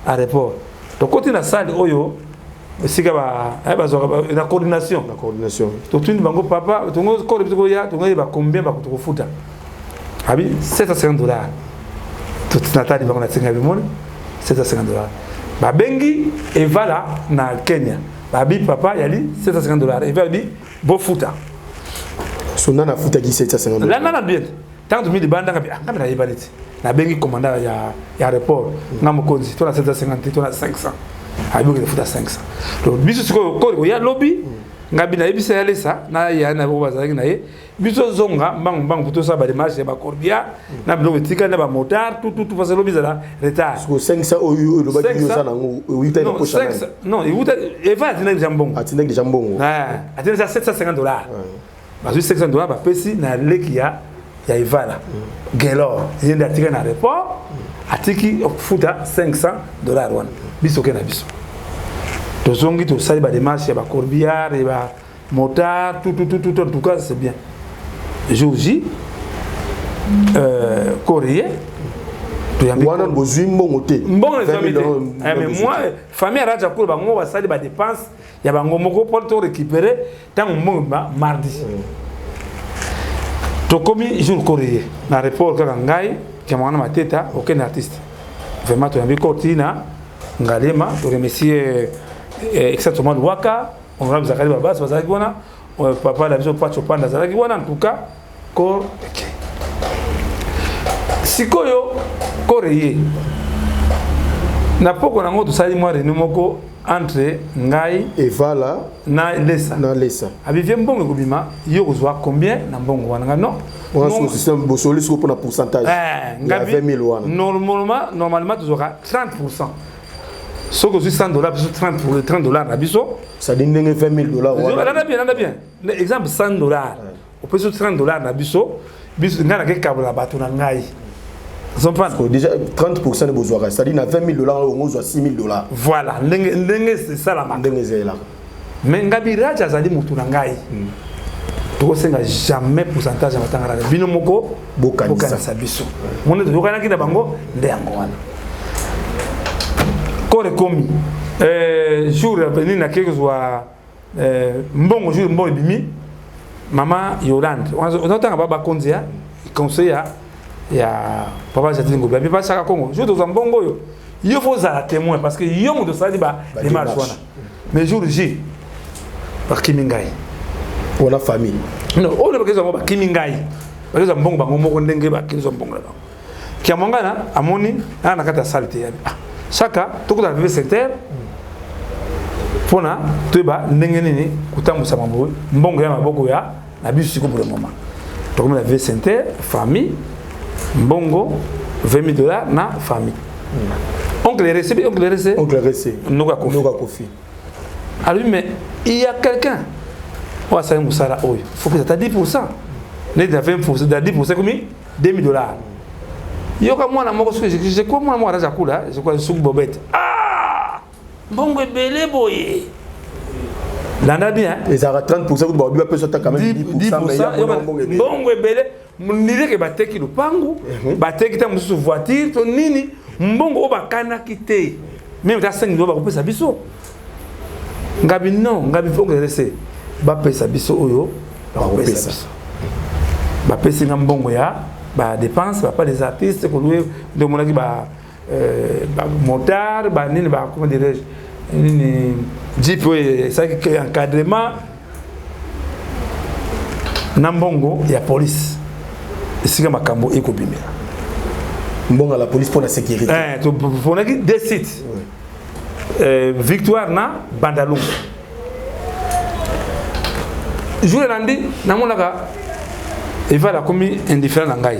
aéroport. To côté na salle oyo sika ba la coordination to tuni bango papa to ngo ko lebito ya to ngai ba combien ba ko futa abi $750 to tinatali bango na tsinga bimone $750 ba bengi e vala na Kenya ba bi papa yali $750 e va bi bo futa sona na futa ki $750 la na bien tant de 1000 banda ngabi ngami na yibaliti na bengi commandant ya aéroport ngamo konzi to na $750 to na $500 abigo futa $500 donc biso siko ko ya lobby ngabi na ebisa yale sa na ya na bo bazaki na ye biso zonga mbang puto sa ba démarche ba Corbia na bilo tika na ba motar tout parce que lobby za retard so $500 oyo lo ba kiyo sana uyita na pocha non uyita eva tina jambongo atina jambongo atina $750 bazo $600 ba pesi na leki ya Ivala Gelor yenda tika na aéroport atiki futa $500 wana biso kena biso to zongi to sali ba démarche ba Corbière et ba motard tout en tout cas c'est bien jour J Corée to yambi wana bozui mbongo te mbongo mais moi famille raja ko ba ngo ba sali ba dépense ya ba ngo moko pour to récupérer tant mbongo ba mardi to komi jour Corée na report ka ngai kamwana mateta aucun artiste vraiment to yambi kortina ngalema to remercier exactement Waka on va vous accueillir bas bazaki wana papa la biso pacho panda zalaki wana en tout cas ko sikoyo koreye na poko nango to sali moi reno moko entre ngai et vala na lesa abivie mbongo kobima yo kozwa combien na mbongo wana non on a système bosoli sur pour pourcentage ngabi $20,000 wana normalement tu auras 30%. Ce que $100 plus $30 na biso ça donne $20,000 on a bien exemple $100 au plus $30 na biso ngana ke kabula bato na ngai déjà 30% de besoin ça dit na $20,000 on a $6,000 voilà ndenge c'est ça la marque ndenge zela mais ngabi raja zali mutu na ngai to senga jamais pourcentage ya matanga na bino moko bokanisa biso mone to kana kina bango ndengo wana kore komi jour venu na quelque soit mbongo jour mbongo bimi mama Yolande on entend baba konzia conseiller ya papa Jatingo bien pas ça Congo jour de mbongo yo il faut ça témoin parce que yo mo de ça di ba démarche wana mais jour J par kimingai pour la famille non on ne peut pas kimingai parce que mbongo bango moko ndenge ba kinzo mbongo la kiamongana amoni ana kata salte ya Saka, tout le monde secteur. pona toyeba ndenge nini kutambusa mambo mbongo ya maboko ya na biso siko pour le moment donc la vie santé famille mbongo $20 na famille oncle RC Noga Kofi alors mais il y a quelqu'un on ça musala oyo faut que ça 10% n'est de 20% de 10% combien $2000 yoka mwana moko je quoi mwana raja kula je quoi sous bobette ah mbongo ebele boye landa bien les ara 30% que bobi peut ça quand même 10% mbongo ebele munire ke bateki lupangu bateki ta musu voiture to nini mbongo obakana kite même ta 5 dollars ba kopesa biso ngabi non ngabi faut que rester ba pesa biso oyo ba kopesa ba pesa mbongo ya ba dépense ba pas des artistes ko louer de monaki ba motard ba nini ba comment dirais-je nini jeep ça que encadrement na mbongo ya police esika makambo ekobimela mbongo à la police pour la sécurité to ponaki des sites victoire na Bandalungu jour lundi namonaka evala komi indifférent na ngai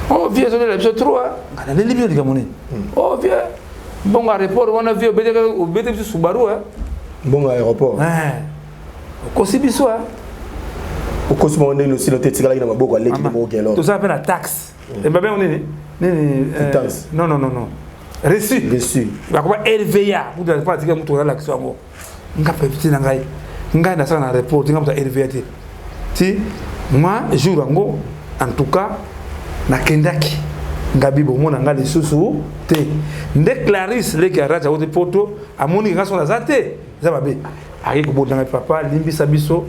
oh vieux on est le 3 ngana le libio dikamoni oh vieux mbongo aéroport wana vieux obete Subaru mbongo aéroport kosi biso au cosmo on est aussi le tête na maboko aleki mo gelo tout ça appelle la taxe et ben on est non reçu ba ko LVA pour de pratiquer mutu la action ngo ngapa petit na ngai ngai na sana report ngapa LVA ti moi jour ngo en tout cas na kendaki ngabi bo mona ngali susu te nde Clarisse le garage au poto amoni ngaso na zate za babe ari ko bodanga papa limbisa biso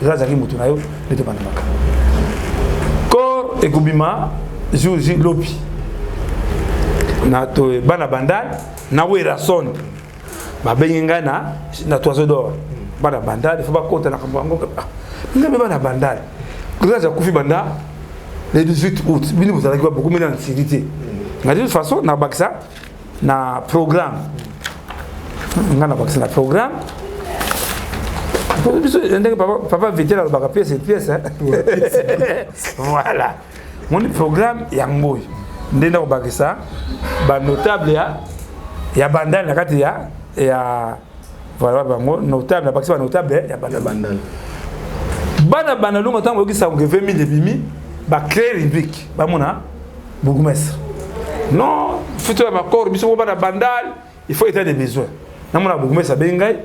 raza ki mutu na yo ne te banamaka ko ekubima jour lobi na to bana bandal na wera son ba benga na toiseau d'or bana bandal faut pas compter na kambo ngo ngabe bana bandal raza kufi banda le 18 août bini vous allez beaucoup mettre en sécurité de toute façon na baksa na programme ngana baksa na programme papa vétérinaire le baga pièce voilà mon programme yangoy ndenda ko bakisa ba notable ya bandal na kati ya voilà bango notable bakisa ba notable ya bandal bana Bandalungu tango okisa ngo 20000 debimi ba créer rubrique ba mona bourgmestre non futur ma corps biso bana bandal il faut état des besoins na mona bourgmestre bengai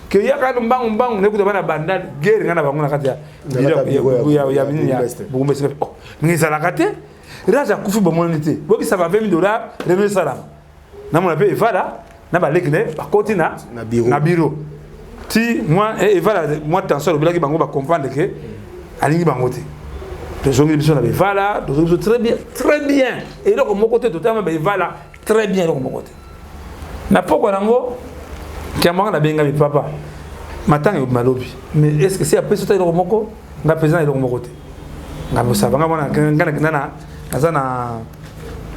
que yaka mbangu ne kuta bana bandal guerre ngana bango na kati ya bourgmestre ngisa la kati raja kufi ba monité boki ça va $20000 revenu salam na mona pe evala na ba lekne ba kotina na bureau ti moi evala moi tension obila ki bango ba comprendre que alingi bango te les gens qui sont là voilà donc très bien et donc mon côté totalement ben voilà très bien donc mon côté na poko nango kiamanga na benga mi papa matanga yo malobi mais est-ce que c'est après ça donc moko nga président et donc mon côté nga bo savanga mona ngana na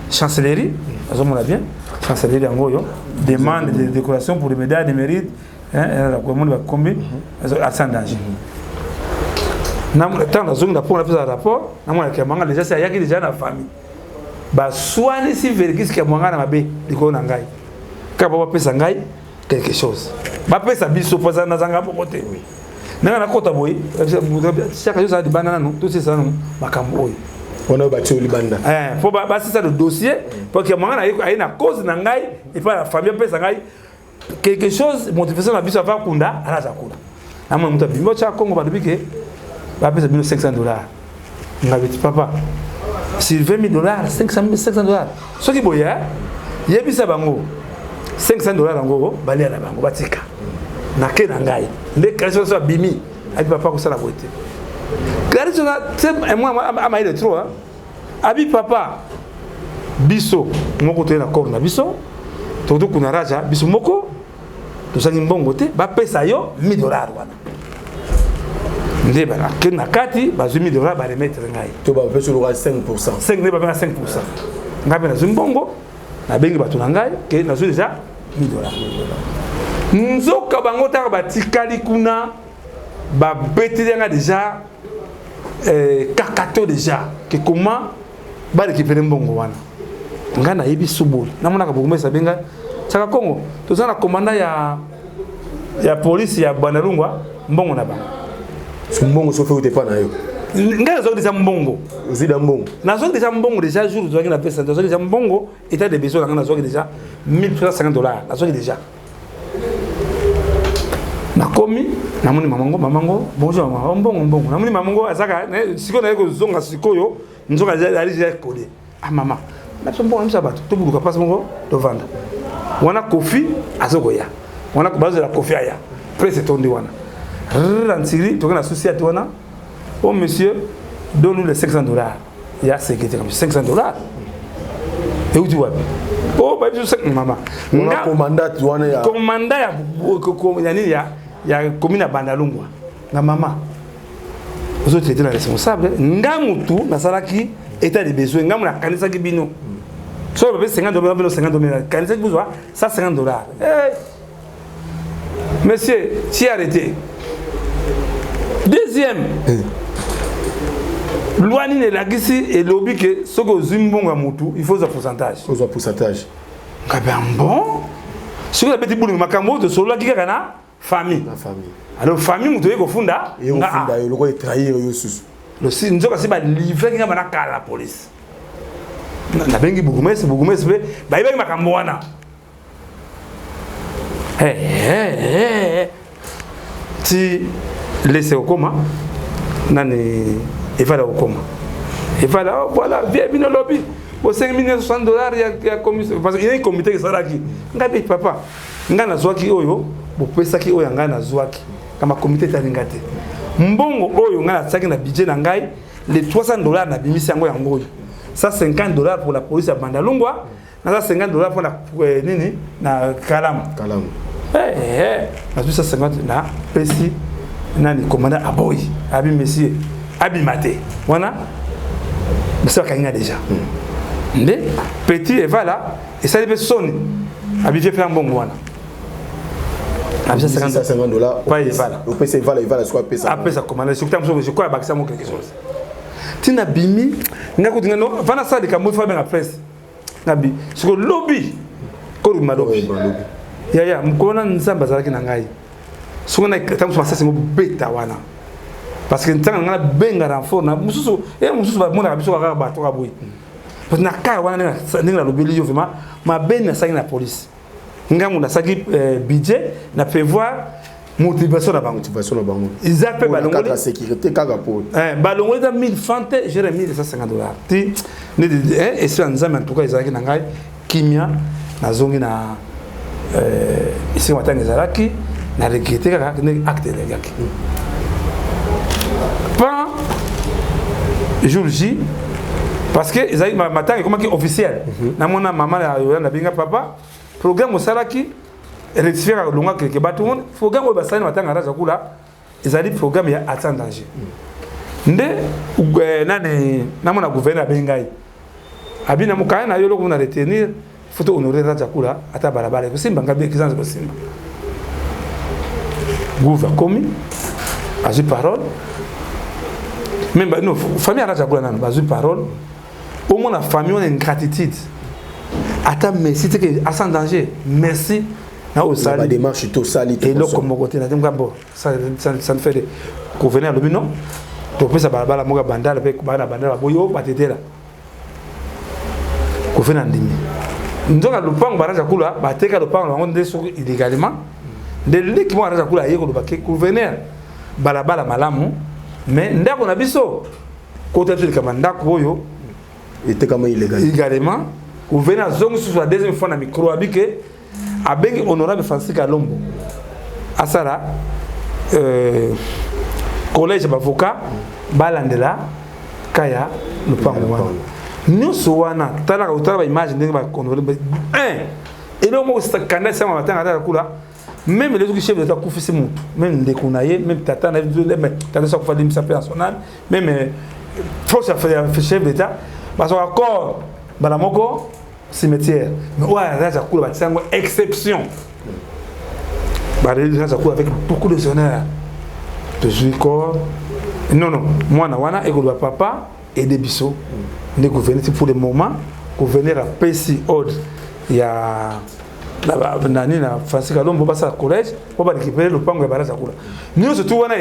chancellerie azomona bien chancellerie yango yo demande de décoration pour les médailles de mérite la commande va combien à 100 danger na tant zungu pour la rapport na mona kiamanga déjà c'est yaki déjà na famille ba soani si vergis kiamanga na mabe diko na ngai ka baba pesa ngai quelque chose ba pesa biso poza na zanga bokote na kota boy chaque jour ça di banana no tout c'est ça makambo oyo on a battu le banda faut ba c'est ça le dossier pour que kiamanga na ina cause na ngai et pas la famille pesa ngai quelque chose motivation na biso va kunda ala za kunda na mona muta bimbo cha Congo ba dobike ba pesa $500 ngabiti papa sur $20000 $500 ce qui boya yebisa bango $500 ngo bali na bango batika na ke na ngai le kaso so bimi abi papa ko sala boite kaso na moi ama ile trop abi papa biso moko to na corps na biso to to kuna raja biso moko to sangi mbongo te ba pesa yo $1000 wana ndeba ke na kati ba $1000 ba remettre ngai to ba pesa lo 5% 5 ne ba 5% ngabe na zimbongo na bengi batu na ngai ke na zo déjà $1000 nzoka bango taka batikali kuna babetelenga déjà kakato déjà que comment ba récupérer mbongo wana nga na yebi subuli namonaka bokomesa benga tsaka Kongo tozana commandant ya police ya Bandalungwa mbongo na bango mbongo so fait ou te pas na yo nga nazo déjà mbongo zida mbongo nazo déjà mbongo déjà jour toki na pesa nazo déjà mbongo état de besoin nga nazo déjà $1,350 nazo déjà nakomi namoni mamango bonjour maman mbongo namoni mamango azaka siko na yeko zonga sikoyo nzoka ali déjà collé ah maman na mbongo na sabato to buluka passe mbongo to vanda wana kofi azokoya wana bazo la kofi aya presse tondi wana rantiri to kana souci ati wana oh monsieur donne-nous les $500 il y a sécurité comme $500 et où tu vois oh bah je maman on a commandant ya commune ya Bandalungwa na maman vous autres étiez responsable ngamutu na salaki état de besoin ngamu na kanisa ki bino so ba $50 kanisa ki besoin $150 monsieur si arrêté deuxième loi ni la gisi et lobby que ce que zimbonga mutu il faut un pourcentage bon ce que petit boulot makambo de solo ki kana famille alors famille mutu yeko funda yo loko trahir yo susu le si nzoka si ba livrer ki ngana kala la police na bengi bugumesi be ba ibengi makambo wana ti laissez au coma nani evala au coma evala voilà viens bino lobby au $5,060 ya commission parce qu'il y a un comité qui sera qui ngabe papa ngana zwaki oyo bopesa ki oyo ngana zwaki kama comité talingate mbongo oyo ngana tsaki na budget na ngai les $300 na bimisi yango yango ça $50 pour la police à Bandalungwa na $50 pour la nini na Kalamu na tout ça 50 na pesi nani commandant aboy abi monsieur abi maté wana monsieur kanya déjà ndé petit et voilà et ça dépend sonne abi fait plan bon wana abi $50 pas et voilà au PC voilà soit pesa après ça commandant surtout je crois bakisa mo quelque chose tina bimi ngako tingano vana ça de kamo fa bien la presse nabi sur le lobby ko lobby ya mkona nzamba zalaki na ngai sona tamu masasi mo beta wana parce que ntanga ngana benga renfort na mususu ba mona biso ka ba to ka boyi parce na ka wana ninga lobeli yo vraiment ma ben na sangi na police ngamu na saki budget na prévoir motivation na bango ils appellent balongoli la sécurité kaka pour balongoli da 1000 francs j'ai remis $150 ti et c'est nzamba en tout cas izalaki na ngai kimia na zongi na ici matanga zalaki na regretter kaka acte legaki pas jour J parce que ils ma matanga comme qui officiel na mona maman na binga papa programme osalaki rectifier longa quelque baton programme basani matanga raza kula ezali programme ya atteint danger nde nani na mona gouverneur bengai abina mukaya na yolo kuna retenir faut honorer raza kula ata barabara ko simba ngabe kizanza ko simba gouva komi azu parole même non famille raza kula nan bazu parole au moins la famille on a une gratitude ata merci c'est que à danger merci na au sali la démarche to sali et là comme côté na demba bon ça ne fait de convenir le non to pesa barabara moga bandala pe kubana bandala boyo batedela ko fena ndimi ndoka lupango baraza kula bateka lupango bango ndeso illégalement de l'équipe baraza kula yeko lubake gouverneur balabala malamu mais ndako na biso côté de kamanda koyo était comme illégalement gouverneur zongo sur la deuxième fois na micro abike abengi honorable Francis Kalombo asara collège d'avocat balandela kaya lupango wana nyuso wana tala utala image ndenge ba honorable et le mot c'est candidat ça matin à kula même les autres chefs d'état kufisi mutu même ndekonaye même tata na même tata ça kufali msa personnel même force chef d'état parce que encore bala moko cimetière mais ouais là ça kula ba exception avec beaucoup de honneur. De jouer corps. Non, moi, je suis papa et des bisous. Nous gouvernons pour le moment. Gouverner à PC Odd. Il y a la Francis Kalombo Bassa Collège pour récupérer le pango et Baraza Kula. Nous, surtout, on a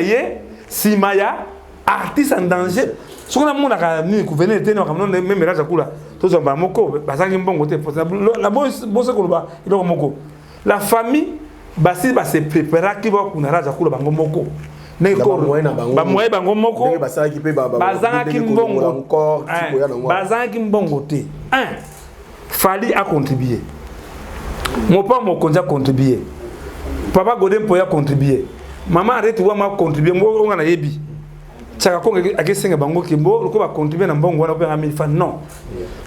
si Maya, artiste en danger. Si on a mon académie, gouverner, même Baraza Kula. Tous en bas, Moko, Bazang bon côté. La bosse Kuluba, il a Moko. La famille, Bassi va se préparer qui va pour Naraza Kula Bango Moko. Bamoye bango moko bazanga kimbongo bazanga kimbongo te fali a contribuer mon père mo konza contribuer papa godem po ya contribuer maman arrête wa ma contribuer mo ngana yebi chaka ko akesenga bango kimbo ko ba contribuer na mbongo wana pe 1000 francs non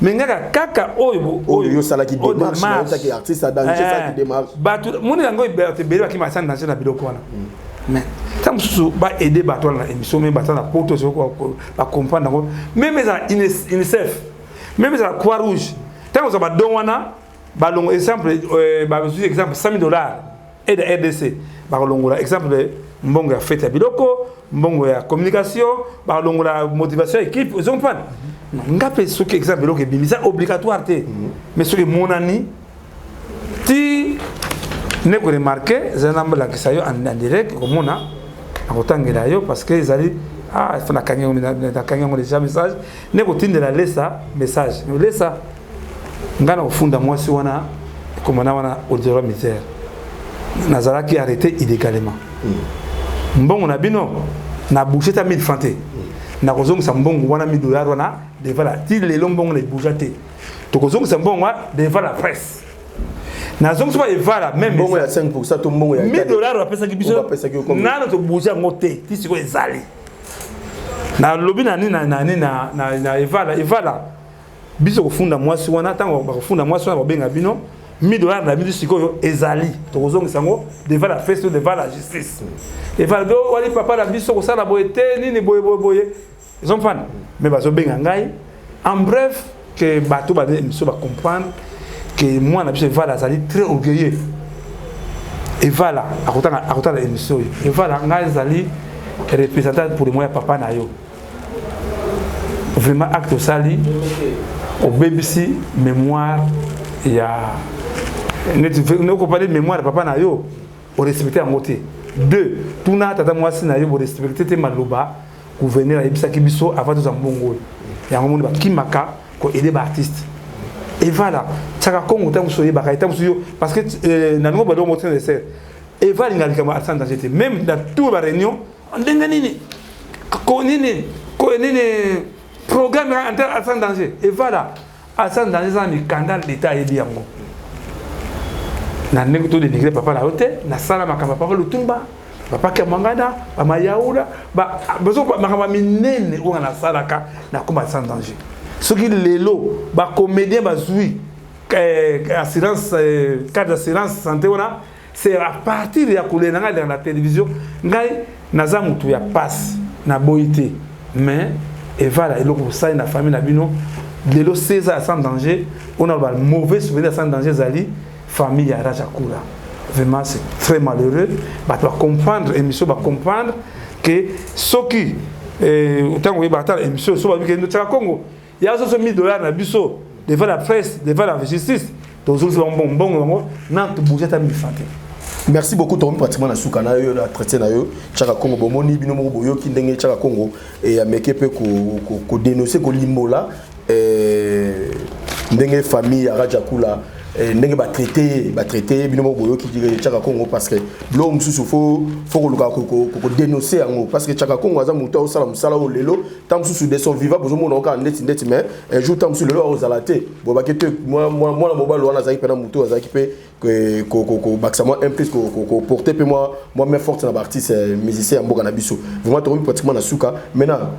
mais ngaka kaka oyo yo sala ki démarche na ki artiste a danger ça qui démarche batu moni yango be be ba ki ma san danger na biloko wana mais tant que va aider bateau dans l'émission même bateau dans porte sur quoi va comprendre même les UNICEF même la Croix-Rouge tant que ça va donner ba long exemple ba exemple $100,000 aide RDC ba longola exemple mbongo ya fête ya biloko mbongo ya communication ba longola motivation équipe ils ont pas ngape ce qui exemple biloko c'est obligatoire mais ce que mon ami ti ne ko remarquer zanamba la kisayo en direct comme on a akotangela yo parce que ils il faut na kanya déjà message ne ko tindela lesa message lesa ngana ofunda mwasi wana comme na wana odero misère nazala qui arrêté illégalement mbongo na bino na boucher ta 1000 francs na kozonga sa mbongo wana $1000 wana devant la ti lelo mbongo na bouger to kozonga sa mbongo devant la presse. Na zone soit evala même bon ya 5% to mbongo ya $1000 apesa ki biso na to bouger ngote ti siko ezali na lobi na evala biso kofunda mwasi wana tango bakofunda mwasi wana babenga bino $1000 na biso siko ezali to kozonga sango devant la fête devant la justice evala do wali papa na biso ko sala boyete nini boye ils ont fan mais bazo benga ngai en bref que bato ba biso ba comprendre que moi na biso Evala azali très orgueilleux Evala akota la émission Evala ngai azali représentant pour moi papa na yo vraiment acte sali au BBC mémoire il y a ne ko parler mémoire papa na yo au respecter en côté deux tuna tata mwasi na yo au respecter te maloba gouverneur ebisa ki biso avant de zambongo ya ngomoni ba kimaka ko aider ba artiste. Et voilà, Tchaka Congo, parce que Nango Bado Motin de Serre, et voilà, il y a des même dans toute la réunion, on a un programme à sans danger. Et voilà, à sans danger, c'est un scandale d'État et d'Iango. Nango tout de dégré papa la haute, na sala makamba papa le tumba, papa Kamangada, papa Yaoula, besoin de makamba minene ou na sala ka na combat sans danger. Ce qui est l'élo, les comédiens, les assurance, cadre d'assurance santé, c'est à partir de la télévision, il y a passe, na boité, mais et voilà, la famille l'élo 16 ans sans danger, on a un mauvais souvenir sans danger, famille à Rajakula. Vraiment, c'est très malheureux. On doit comprendre, l'émission va comprendre que ceux qui, autant que vous avez l'émission, ceux qui ont Congo. Il y a aussi $1000 na biso devant la presse, devant la justice. Donc ils sont bon non to bouger ta 1000 francs. Merci beaucoup Tom pratiquement na suka na yo na traité na yo Tchaka Congo bomoni bino mo boyo ki ndenge Tchaka Congo et ameke pe ko dénoncer ko limola ndenge famille ya Rajakula ndenge ba traité bino mo boyo ki dire Tchaka Congo parce que l'homme sous faut ko dénoncer yango parce que Tchaka Congo aza muto osala musala o lelo tam sous de son vivant besoin mon ka ndeti mais un jour tam sous lelo ozalate bo bakete moi na mobile wana za ipena muto aza kipe ko baxama un plus ko porter pe moi même forte na artiste musicien mboka na biso vraiment to pratiquement na suka maintenant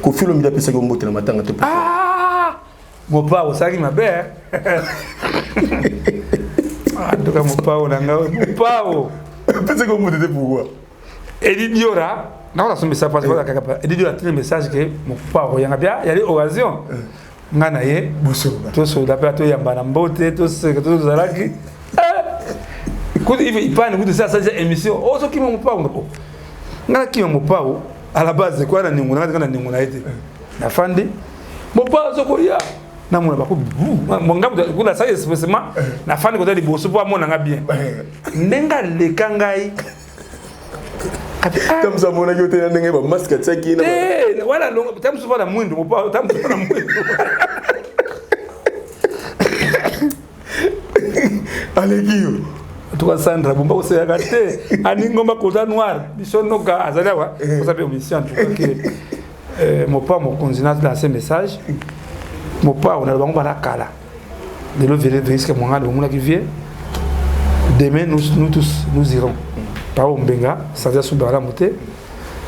ko filo mi da pesa ko mbote na matanga te mon papa osaki mabe donc mon papa nanga mon papa pesa ko mbote te pourquoi Edith Diora non on a son message parce que Edith Diora a un message que mon papa oyanga bien il y a des occasions ngana ye boso to so da pa to yamba na mbote to se to zalaki il parle de ça, c'est une émission. Oh, ce qui m'a pas. N'a qui m'a pas. À la base, c'est quoi la ninguna quand la ninguna été. La fande. Mon pas ce qu'il y a. Na mon ba ko mon ngam ko la ça espècement na fande ko dali bosso pour mon nga bien. Ndenga le kangai. Comme ça mon ayo te ndenga ba masque tsaki na. Eh, voilà, tam souvent la mwindo, mon pas tam souvent la mwindo. Allez Guillaume. Toi Sandra bomba aussi à gâter ani ngoma kota noir bisono ga azalawa vous avez omission en tout cas que mon père mon continent dans ce message mon père on a le bango bana kala de le verrer risque mon gars mon qui vient demain nous tous nous irons par Ombenga ça va sous bala monter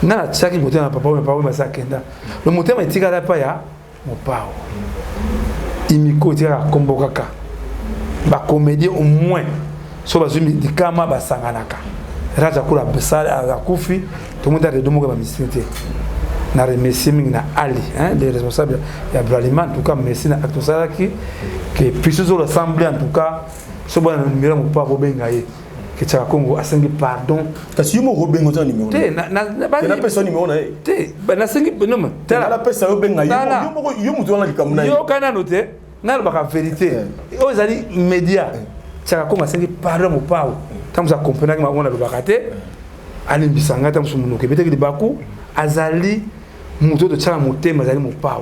na tsaki monter na papa mais ça kenda le monter mais tika la pa ya mon père imiko tika kombokaka ba comédie au moins so bazumi dikama basanganaka raja kula besala akufi tout le monde a de domo ba misité na remercier na Ali hein les responsables ya Bralima en tout cas merci na acte ça qui puisse se rassembler en tout cas so ba numéro mo pa bobenga ye que tcha Congo asengi pardon kasi mo robengo ta numéro te na ba na personne numéro na te ba na sengi non te la personne robenga yo mo to na likamuna yo kana note na ba vérité aux ali média tcha Congo asengi pardon mo pa tamu za comprendre ma ona ba kate ani bisanga tamu sumuno ke beteki baku azali muto to tcha motema azali mo pa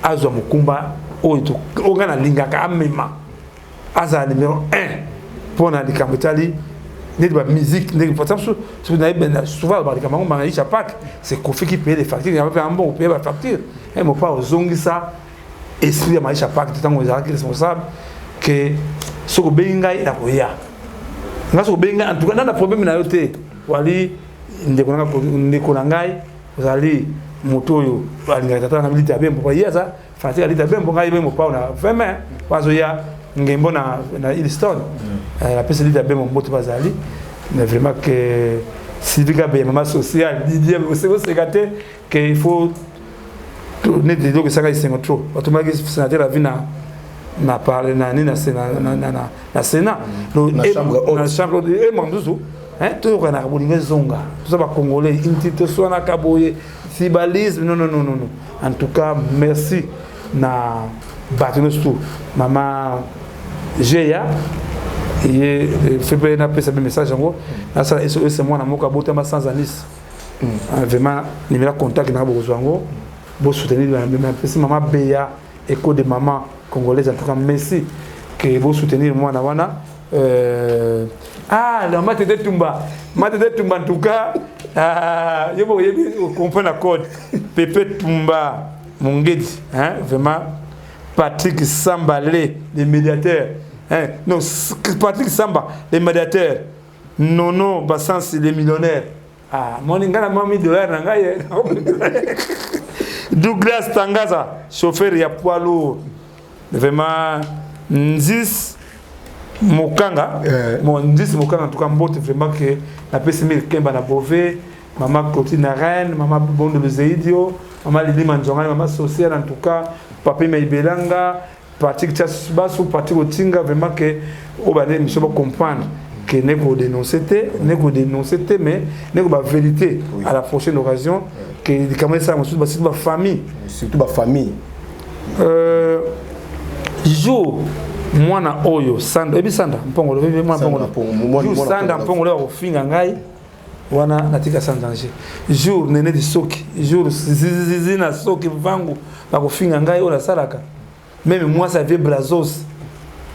azwa mukumba oyo to ongana lingaka amema azali numéro 1 pour na likambetali n'est pas musique n'est pas souvent c'est Kofi qui paye les factures il y a pas un bon payer la facture et mon pas aux ongles ça esprit de Maïcha Pack tout temps aux responsable que ce que benga il a koya nga so benga en tout cas dans le problème na yote wali ndeko nangai uzali moto yo alinga tata na milita bien pour payer ça facture alita bien pour ngai mo pas na vraiment wazo ya ngembo na Ilstone la personne dit bien mon moto bazali mais vraiment que Sylvie Gabe maman sociale Didier c'est gâté que il faut tourner des que ça c'est trop automatiquement sénateur la vie na parler na Sénat na chambre et manduzu hein tout on a bolinga zonga tout ça va congolais intito sona kaboye tribalisme non en tout cas merci na batunos tout maman Géa et fait na pesa message en gros na ça c'est moi na moka botama sans anis vraiment numéro contact na beaucoup zango bo soutenir la même pesa maman Béa écho de maman congolaise en tout cas merci que vous soutenir moi na wana la mate de Tumba en tout cas yo bo yebi comprendre la code Pepe Tumba Mongedi hein vraiment Patrick Sambalé le médiateur hein non Patrick Samba le médiateur Nono Bassansi le millionnaire moninga na $1000 na ngai Douglas Tangaza chauffeur ya poids lourd vraiment Nzis Mokanga Nzis Mokanga en tout cas mbote vraiment que la PCM Kemba na Bové maman Cotine Reine maman Bondo le Zeidio maman Lili Manjonga maman sociale en tout cas Papi Maibelanga Patrick Chasbasu Patrick Otinga vraiment que au bane monsieur va comprendre que n'est qu'on dénoncer mais n'est qu'on va vérité à la prochaine occasion que les camarades ça surtout ma famille jour moi na oyo sanda ebi sanda mpongolo bebe moi mpongolo jour sanda mpongolo au finga ngai wana natika sans danger jour nene di soki jour zizi na soki vangu ba ko finga ngai ola salaka même moi ça vient brazos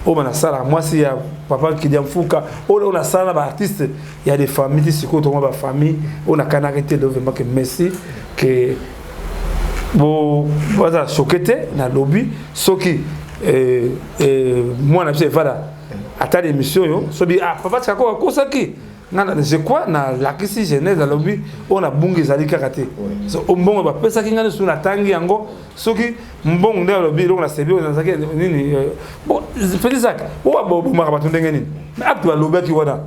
o bana sala moi si ya papa qui diamfuka on a sala ba artiste il y a des familles ici ko to ba famille on a canarité de vraiment que merci que bon voilà choqué na lobby soki moi na bise voilà ata l'émission yo so bi papa tsako ko saki ngana je quoi na la kisi jeunesse na lobby on a bungi zali kakate so mbongo ba pesa ki ngana su na tangi yango soki mbongo nde lobby lo na sebi na saki nini bon feli zaka bo maka batu ndenge nini mais abtu ba lobby ki wana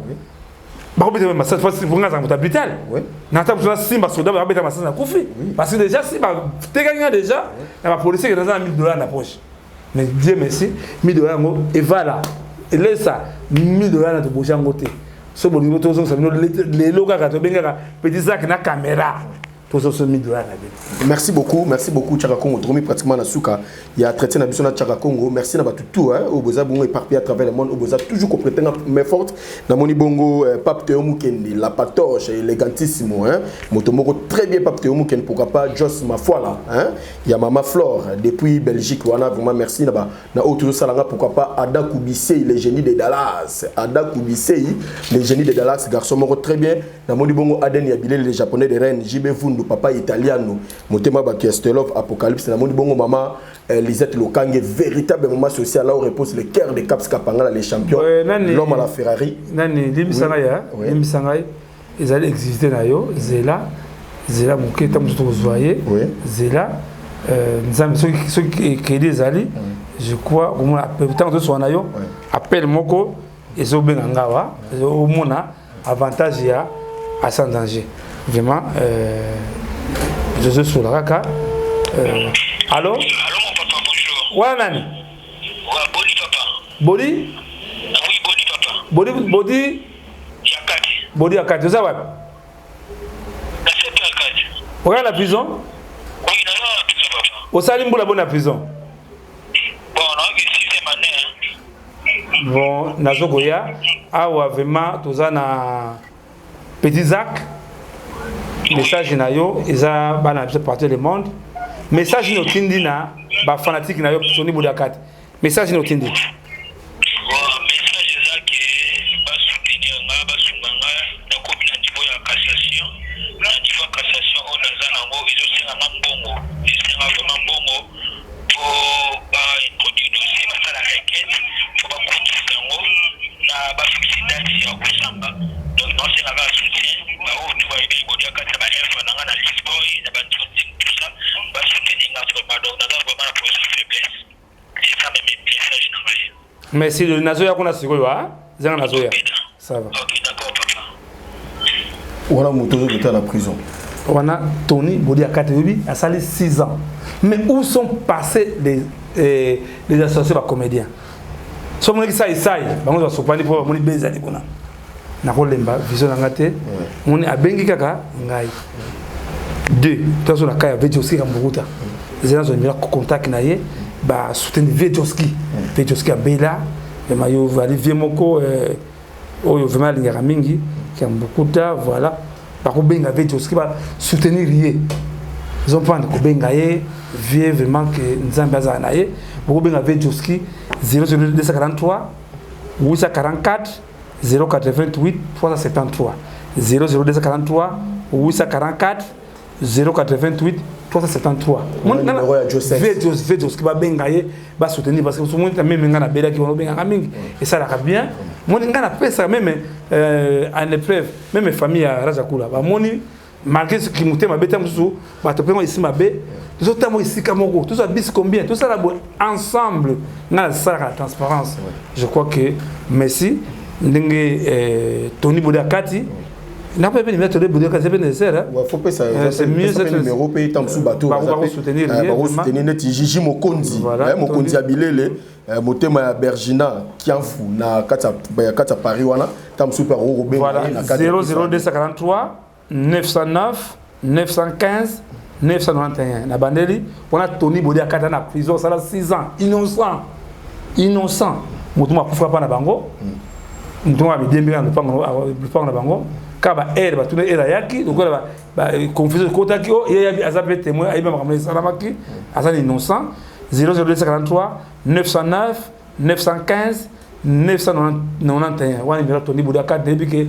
ba ko bita massa fois pour ngana za hôpital na ta pour simba soda ba bita massa na kufi parce que déjà si ba teganya déjà na ba policier qui dans $1000 na poche mais Dieu merci $1000 et voilà et laisse ça $1000 na te bouger en côté so bolingo to so sabino le loka ka to benga petit sac na caméra to so $1,000 na bien. Merci beaucoup Tchaka Congo. Tromi pratiquement na suka. Il y a traité na bisona Tchaka Congo. Merci na batutu hein. Au boza bongo éparpillé à travers le monde. Au boza toujours complété mais forte. Na moni bongo Pape Théo Mukendi, la patoche élégantissimo hein. Motomoko très bien Pape Théo Mukendi pourquoi pas Joss Mafoila hein. Il y a Mama Flore depuis Belgique. Wana vraiment merci na ba na autour salanga pourquoi pas Ada Koubissei les génies de Dallas. Ada Koubissei les génies de Dallas garçon moko très bien. Na moni bongo Aden Yabile les japonais de Rennes. JB Vundu papa italiano. Motema Bakiestelov Apocalypse na moni bongo maman Lisette Lokange, véritable moment social là où repose le cœur de Caps Kapangala, les champions. L'homme à la Ferrari. Nani, Limbisangaya, Limbisangaya, ils allaient exister là, Zela, mon quai, tant que vous voyez, Zela, ceux qui les alliés, je crois, au moins, tant que soit nayo, appelle Moko, et Zobenangawa, au moins, avantage à sans danger. Vraiment, je suis sur la raka. Allô? Ouais, Nani. Ouais, Boli papa. Boli? Oui, Boli papa. Boli? Yakati. Boli Yakati, ça va? La CP Yakati. Regarde la prison? Oui, il a la prison papa. Au Salimbo la bonne prison? Bon, on a eu 6e année. Bon, Nazogoya, awa vraiment, tout ça na Petit Zach. Message na yo, ils ont partir du monde. Message no tindi na ba fanatique na yo soni Bodakati. Message no tindi. Message zake ba soutenir nga ba sunganga na ko bina niveau ya cassation. Na niveau cassation on a za nango izo singa mbongo. Singa vraiment mbongo pour ba introduire dossier ba sala requête pour ba continuer nango na ba fixer date ya kusamba. Donc non c'est la soutien ba o tu va ibi Bodakati ba elfa na na Lisboa na ba tout ça. Merci de Nazoya qu'on a signé là, Zang Nazoya. Ça va. Voilà mon tour de la prison. On a Tony Bodakati a salé 6 ans. Mais où sont passés les associés de comédiens? Si on dit ça, on va se prendre pour mon baiser les gars. Na kolemba vision ngate, on est à bengi kaka ngai. 2 tazo na kaya Vejoski Kamburuta zena zo mira contact na ye ba soutenir Vejoski abela le mayo vali vie moko oyo vraiment lingaka mingi Kamburuta voilà ba ko benga Vejoski ba soutenir ye ils ont prendre ko benga ye vie vraiment que nzambe azana na ye ko benga Vejoski 00243 844 088 373 00243 844 088 373. Vejoski va bengaye va soutenir parce que tout le monde même ngana bela qui vont benga mingi et ça la bien. Mon ngana pesa même en épreuve même famille à Rajakula ba moni malgré ce qui muté ma beta musu ba to pema ici ma be tout ça mo ici kamoko tout ça bis combien tout ça là ensemble ngana ça la transparence. Je crois que merci ndenge Tony Bodakati n'a pas besoin de mettre le Bodakati, c'est pas nécessaire. Faut pas ça. C'est mieux ce numéro paye tant sous bateau. On va soutenir. On va soutenir net Gigi Mokonzi. Mokonzi abilele motema ya Bergina Kianfu na kata Paris wana tant sous par Robin. Voilà 00243 909 915 991 na bandeli on a Tony Bodakati na prison ça a 6 ans innocent motuma kufa pa na bango motuma bidembira na pango na bango kaba ba tuna era yaki donc ba confusion kota ki o ya azabe témoin aiba makamle salamaki azani innocent 00243 909 915 991 wani mira Tony Bodakati debi ke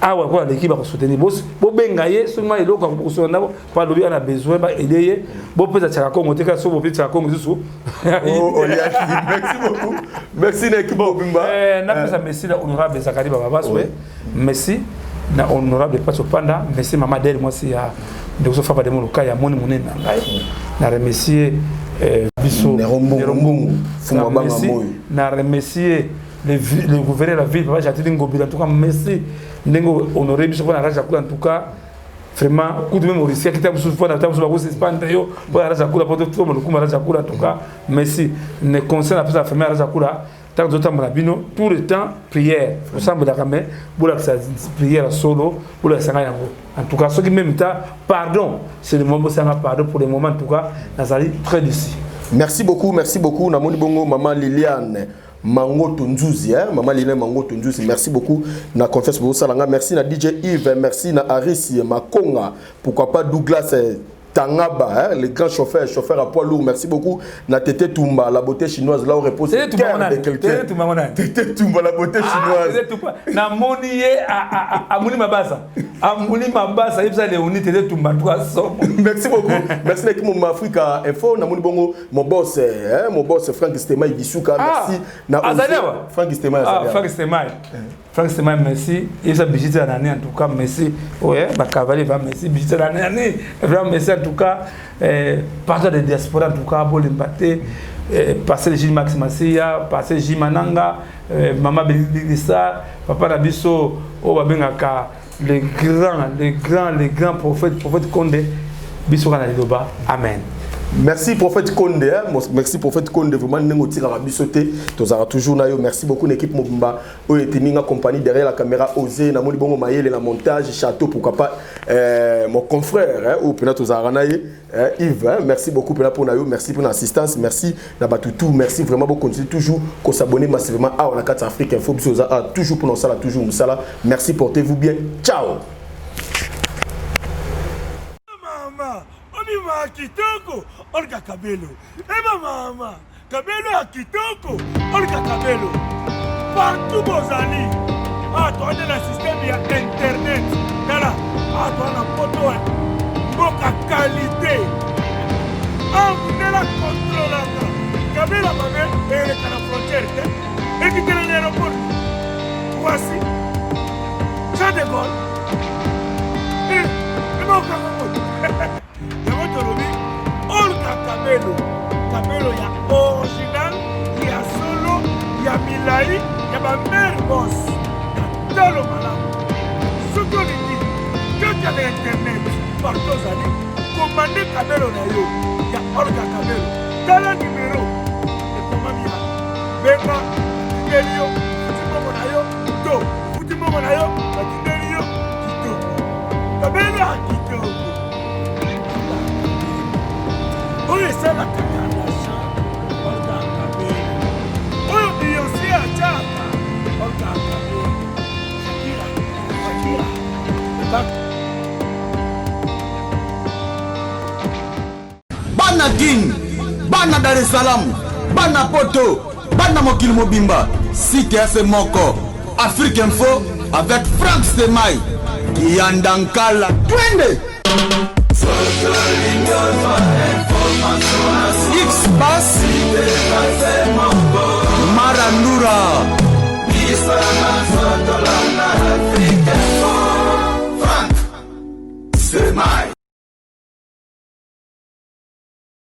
awa kwa l'équipe va soutenir boss bo bengaye seulement iloko ko so ndabo pa lobi ana besoin ba aider bo pesa Tchaka Congo te ka so bo pesa Tchaka Congo zusu merci beaucoup merci l'équipe Bimba na pesa merci la honorable Zakari Baba Baswe merci na honorable Pacho Panda merci maman d'elle moi si ya de so fa ba de mon cas ya moni monene na ngai na remercier biso Nerombongo fuma banga moyo na remercier le gouverneur de la ville, j'ai dit en tout cas merci Nengo honoré biso na Rajakula en tout cas vraiment coup de même au risque qui t'a souvent na table sur la suspendre yo pour Rajakula pour tout le monde Rajakula en tout cas merci ne concerne la famille Rajakula tant que temps bino tout le temps prière ensemble la camé boula ça prière solo boula ça yango en tout cas ceux qui même temps pardon c'est le moment ça pardon pour le moment en tout cas nazali très d'ici. Merci beaucoup namoni bongo maman Liliane Mangoto Nzuzi, maman Liliane Mangoto Nzuzi, merci beaucoup na confesse pour salanga, merci na DJ Yves, merci na Arisi Makonga, pourquoi pas Douglas Tangaba, le grand chauffeur à poids lourd, merci beaucoup. Na Tété Toumba, la beauté chinoise, là où repose le cœur de quelqu'un. Tété Toumba, la beauté chinoise. Na moniye à Mouni Mabasa. À Mouni Mabasa, il y a des Tété Toumba, merci beaucoup. Merci l'équipe Mon Africa Info. Na Mouni Bongo, mon boss Frank Stema Ibisuka, merci. Na Frank Stema. Frank Stema, merci. Il s'est visité l'année en tout cas, merci. Ouais, ma cavalier va merci. Visité l'année, vraiment merci en tout cas. Partout de diaspora en tout cas, pour l'embatter. Passer le Gilles Max Massia, passer Gilles Mananga, Maman Benedissa, Papa Nabiso, Obabengaka, les grands prophètes Condé, Bissou Kanalidoba. Amen. Merci prophète Condé, merci prophète Condé, vraiment nous tirons à bisoter, tous toujours nayo. Merci beaucoup l'équipe Mobimba, où était mis en compagnie derrière la caméra Osé, na moni bongo maïe la montage château pourquoi pas mon confrère ou peut-être tous aranaye Yves, merci beaucoup pour nayo, merci pour l'assistance, merci na batutu, merci vraiment beaucoup continuer toujours qu'on s'abonne massivement à la carte Afrique Info toujours pour nous ça toujours ça. Merci, portez-vous bien. Ciao. Mama kitoko olga Kabelo eba mama Kabelo ya kitoko olga Kabelo partout bozali atone na système ya internet kala atona poto mboka qualité amnela contrôlanga Kabelo mabe ele kana frontière te ekitela l'aéroport voici ça de Gaulle et mboka Olga Kabelo ya original, ya solo, ya milai, ya ba mère boss. Talo malamu. Surtout les dit, quand il y a internet, partout zali, commandez Kabelo na yo, ya Olga Kabelo. Tala numéro, et comment bien. Bema, Tidelio, Futimomo na yo, to. Futimomo na yo, Tidelio, Tito. Kabelo ya Tito. Oye, c'est la Kanyasha, Olga Kabelo. Oye, Beyoncé a Chaka, Olga Kabelo. Shakira. Bana King, Bana Dar es Salaam, Bana Poto, Bana Mokil Mobimba, CTS Moko, Afrique Info avec Frank Stemai, Kiandankala, Twende. X-Bass Marandura Frank Semai.